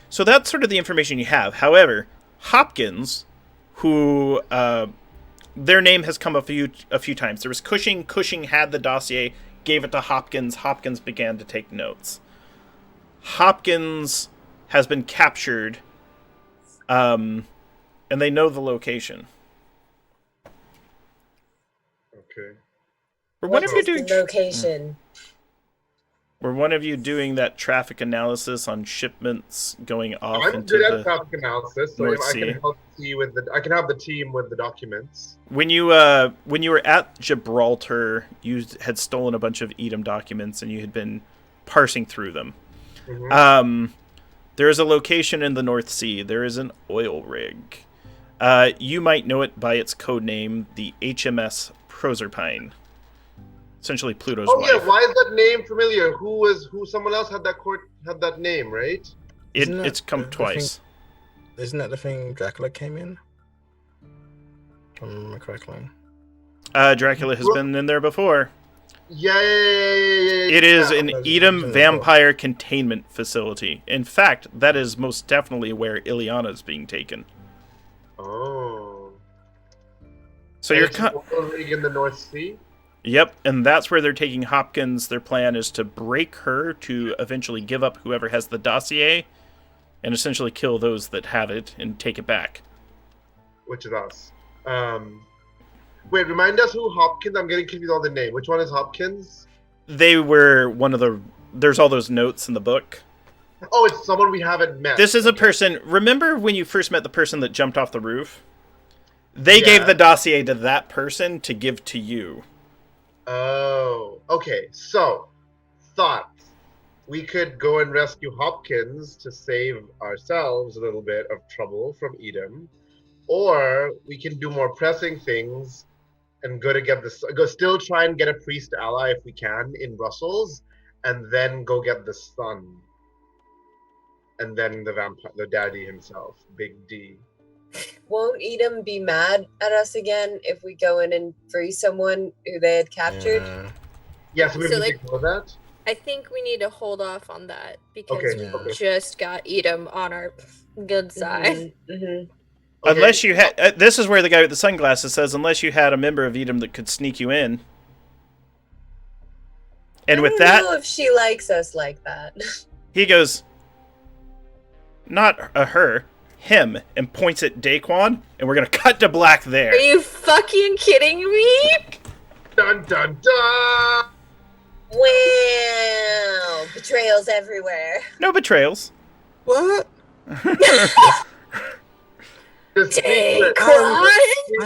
So that's sort of the information you have. However, Hopkins, who their name has come a few times. There was Cushing. Cushing had the dossier, gave it to Hopkins. Hopkins began to take notes. Hopkins has been captured, and they know the location. Okay. What's the location? Were one of you doing that traffic analysis on shipments going off I'm into good at the traffic analysis, so North I Sea? can help you with I can have the team with the documents. When you were at Gibraltar, you had stolen a bunch of Edom documents and you had been parsing through them. Mm-hmm. There is a location in the North Sea. There is an oil rig. You might know it by its code name, the HMS Proserpine. Essentially Pluto's wife. Oh yeah, why is that name familiar? Who someone else had that name, right? It's come twice. Isn't that the thing Dracula came in? If I remember correctly. Dracula has been in there before. Yeah. It is an Edom vampire containment facility. In fact, that is most definitely where Ileana is being taken. Oh. So you're in the North Sea? Yep, and that's where they're taking Hopkins. Their plan is to break her to eventually give up whoever has the dossier and essentially kill those that have it and take it back. Which is us. Wait, remind us who Hopkins. I'm getting confused on the name. Which one is Hopkins? They were one of the. There's all those notes in the book. Oh, it's someone we haven't met. This is a person. Remember when you first met the person that jumped off the roof? They gave the dossier to that person to give to you. Oh, okay. So, thoughts. We could go and rescue Hopkins to save ourselves a little bit of trouble from Edom, or we can do more pressing things and still try and get a priest ally if we can in Brussels, and then go get the son, and then the daddy himself, Big D. Won't Edom be mad at us again if we go in and free someone who they had captured? Yeah, so we So, have to like- ignore that. I think we need to hold off on that because Okay, we just got Edom on our good side. Mm-hmm. Okay. Unless you had. This is where the guy with the sunglasses says, unless you had a member of Edom that could sneak you in. And with I that, don't know if she likes us like that. he goes, not a her, him, and points at Daquan, and we're going to cut to black there. Are you fucking kidding me? Dun dun dun! Wow! Betrayals everywhere. No betrayals. What? The secret. I'm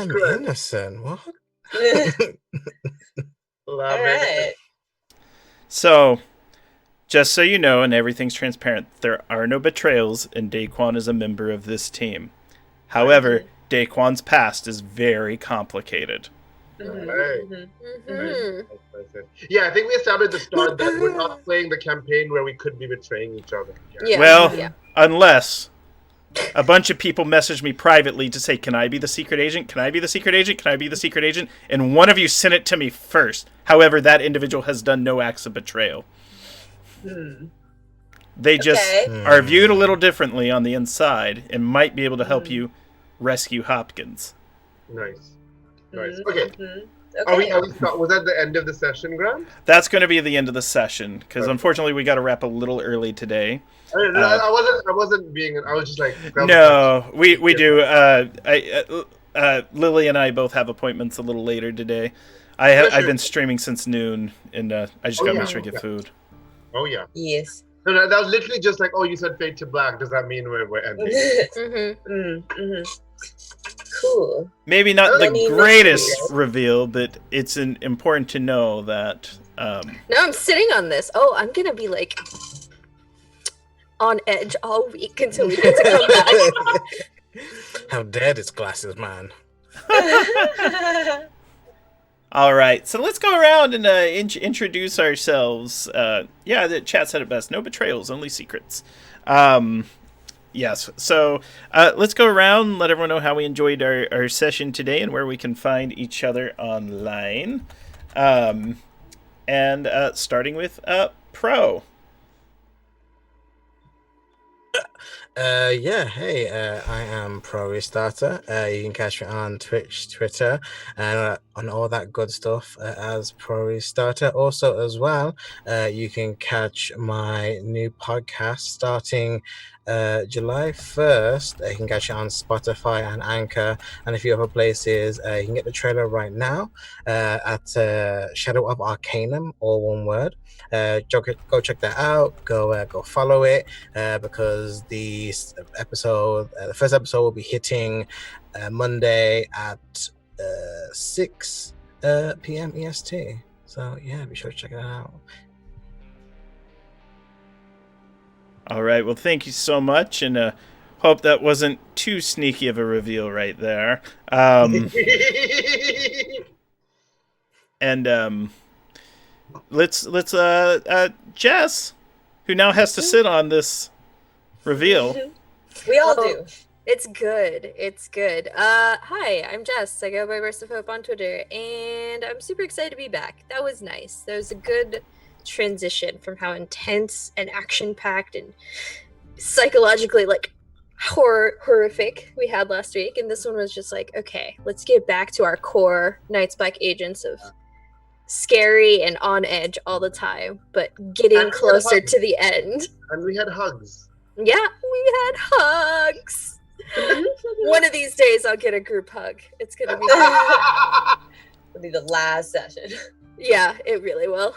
Secret. innocent. What? Love All right. So, just so you know, and everything's transparent, there are no betrayals, and Daquan is a member of this team. However, Daquan's past is very complicated. Alright. Mhm. Yeah, I think we established at the start that we're not playing the campaign where we could be betraying each other. Yeah. Well, yeah. unless a bunch of people message me privately to say, can I be the secret agent? Can I be the secret agent? Can I be the secret agent? And one of you sent it to me first. However, that individual has done no acts of betrayal. They just Okay. are viewed a little differently on the inside and might be able to help you rescue Hopkins. Nice. Nice. Okay. Okay. Was that the end of the session, Grant? That's going to be the end of the session, because unfortunately we got to wrap a little early today. I wasn't being. I was just like. No, we do. Lily and I both have appointments a little later today. I've been streaming since noon, and I just got to make sure I get food. Oh yeah. Yes. No, that was literally just like, oh, you said fade to black. Does that mean we're ending? Cool. Maybe not the I mean, greatest yes. reveal, but it's important to know that. Now I'm sitting on this. Oh, I'm gonna be like on edge all week until we get to come back. How dare this glasses man? All right, so let's go around and introduce ourselves. Yeah, the chat said it best. No betrayals, only secrets. Yes, so let's go around, let everyone know how we enjoyed our session today and where we can find each other online. And starting with Pro. Yeah, hey, I am Pro Restarter. You can catch me on Twitch, Twitter, and on all that good stuff as Pro Restarter. Also, as well, you can catch my new podcast starting July 1st. You can catch it on Spotify and Anchor and a few other places. You can get the trailer right now at Shadow of Arcanum, all one word. Go check that out. Go follow it because the first episode will be hitting Monday at 6 p.m. EST. So yeah, be sure to check it out. All right, well, thank you so much, and hope that wasn't too sneaky of a reveal right there. And let's Jess, who now has to sit on this reveal. We all do. It's good. It's good. Hi, I'm Jess. I go by Burst of Hope on Twitter, and I'm super excited to be back. That was nice. That was a good transition from how intense and action-packed and psychologically horrific we had last week, and this one was just like, okay, let's get back to our core Night's Black agents of scary and on edge all the time, but getting closer to the end. And we had hugs. Yeah, we had hugs. One of these days I'll get a group hug. It's gonna be good. It'll be the last session. Yeah, it really will.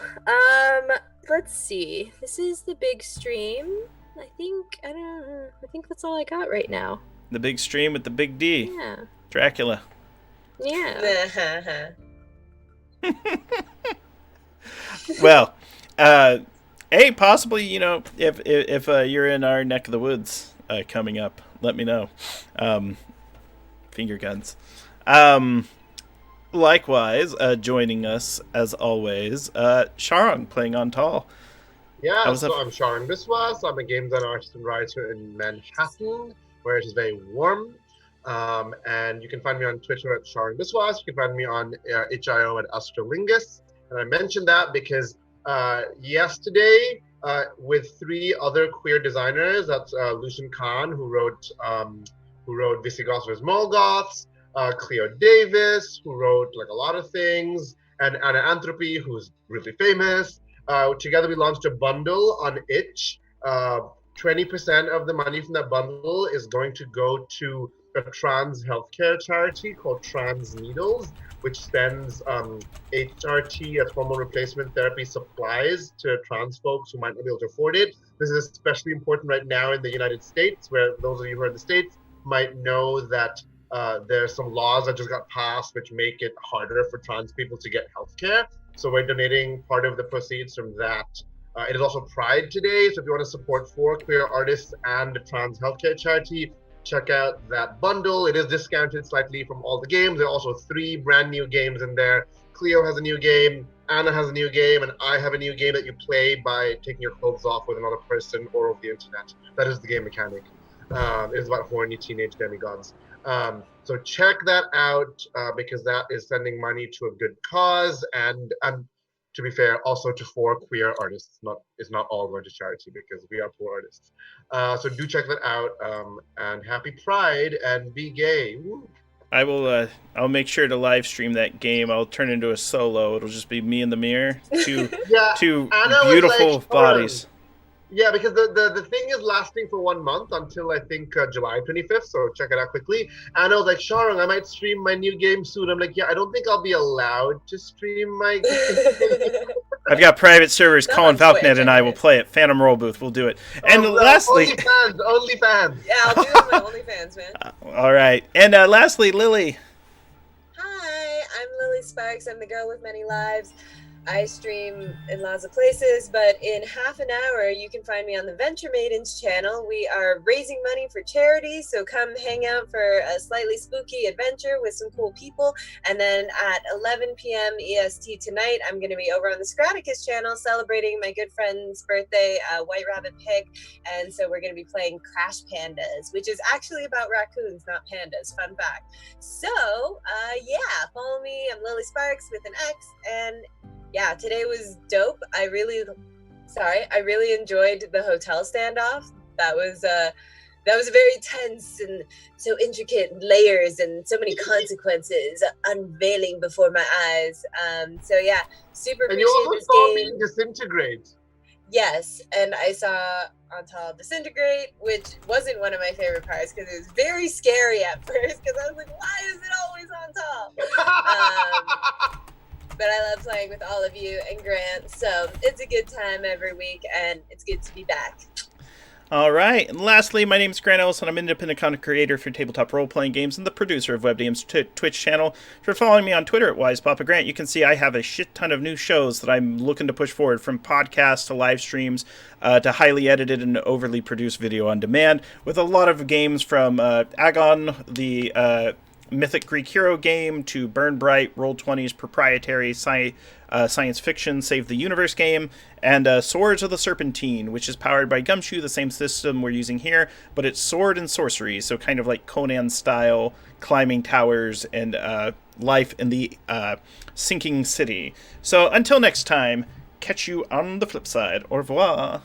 Let's see. This is the big stream. I think that's all I got right now. The big stream with the big D. Yeah. Dracula. Yeah. Well, hey, possibly, you know, if you're in our neck of the woods coming up, let me know. Finger guns. Likewise, joining us as always, Sharang playing on Tall. Yeah, so I'm Sharon Biswas. I'm a game design artist and writer in Manhattan, where it is very warm. And you can find me on Twitter at Sharon Biswas. You can find me on HIO at Astrolingus. And I mentioned that because yesterday, with 3 other queer designers, that's Lucian Khan, who wrote Visigoths vs. Molgoths, Cleo Davis, who wrote like a lot of things, and Anna Anthropy, who's really famous. Together we launched a bundle on Itch. 20% of the money from that bundle is going to go to a trans healthcare charity called Trans Needles, which sends HRT, as hormone replacement therapy, supplies to trans folks who might not be able to afford it. This is especially important right now in the United States, where those of you who are in the States might know that there's some laws that just got passed which make it harder for trans people to get healthcare. So we're donating part of the proceeds from that. It is also Pride today, so if you want to support 4 queer artists and the trans healthcare charity, check out that bundle. It is discounted slightly from all the games. There are also 3 brand new games in there. Cleo has a new game, Anna has a new game, and I have a new game that you play by taking your clothes off with another person or over the internet. That is the game mechanic. It is about horny teenage demigods. So check that out because that is sending money to a good cause, and to be fair, also to 4 queer artists. It's not all going to charity because we are poor artists. So do check that out, and happy Pride and be gay. Woo. I will. I'll make sure to live stream that game. I'll turn into a solo. It'll just be me in the mirror, two beautiful bodies. Yeah, because the thing is lasting for 1 month until I think July 25th, so check it out quickly. And I was like, Sharang, I might stream my new game soon. I'm like, yeah, I don't think I'll be allowed to stream my game. I've got private servers. Colin Falconet and I will play it. Phantom Roll Booth, we'll do it. And lastly... OnlyFans. Yeah, I'll do it with my OnlyFans, man. All right. And lastly, Lily. Hi, I'm Lily Sparks. I'm the girl with many lives. I stream in lots of places, but in half an hour, you can find me on the Venture Maidens channel. We are raising money for charity, so come hang out for a slightly spooky adventure with some cool people. And then at 11 p.m. EST tonight, I'm going to be over on the Scraticus channel celebrating my good friend's birthday, White Rabbit Pig. And so we're going to be playing Crash Pandas, which is actually about raccoons, not pandas. Fun fact. So, yeah, follow me. I'm Lily Sparks with an X, and yeah, today was dope. I really enjoyed the hotel standoff. That was very tense and so intricate layers and so many consequences unveiling before my eyes. So yeah, super appreciate this game. And you also saw me disintegrate. Yes, and I saw Antal disintegrate, which wasn't one of my favorite parts because it was very scary at first because I was like, why is it always Antal? But I love playing with all of you and Grant, so it's a good time every week, and it's good to be back. All right, and lastly, my name is Grant Ellison. I'm an independent content creator for tabletop role-playing games and the producer of WebDM's Twitch channel. If you're following me on Twitter at WisePapaGrant, you can see I have a shit ton of new shows that I'm looking to push forward, from podcasts to live streams to highly edited and overly produced video on demand, with a lot of games from Agon, the Mythic Greek hero game, to Burn Bright, Roll20's proprietary science fiction Save the Universe game, and Swords of the Serpentine, which is powered by Gumshoe, the same system we're using here, but it's sword and sorcery, so kind of like Conan style, climbing towers and life in the sinking city. So until next time, catch you on the flip side. Au revoir.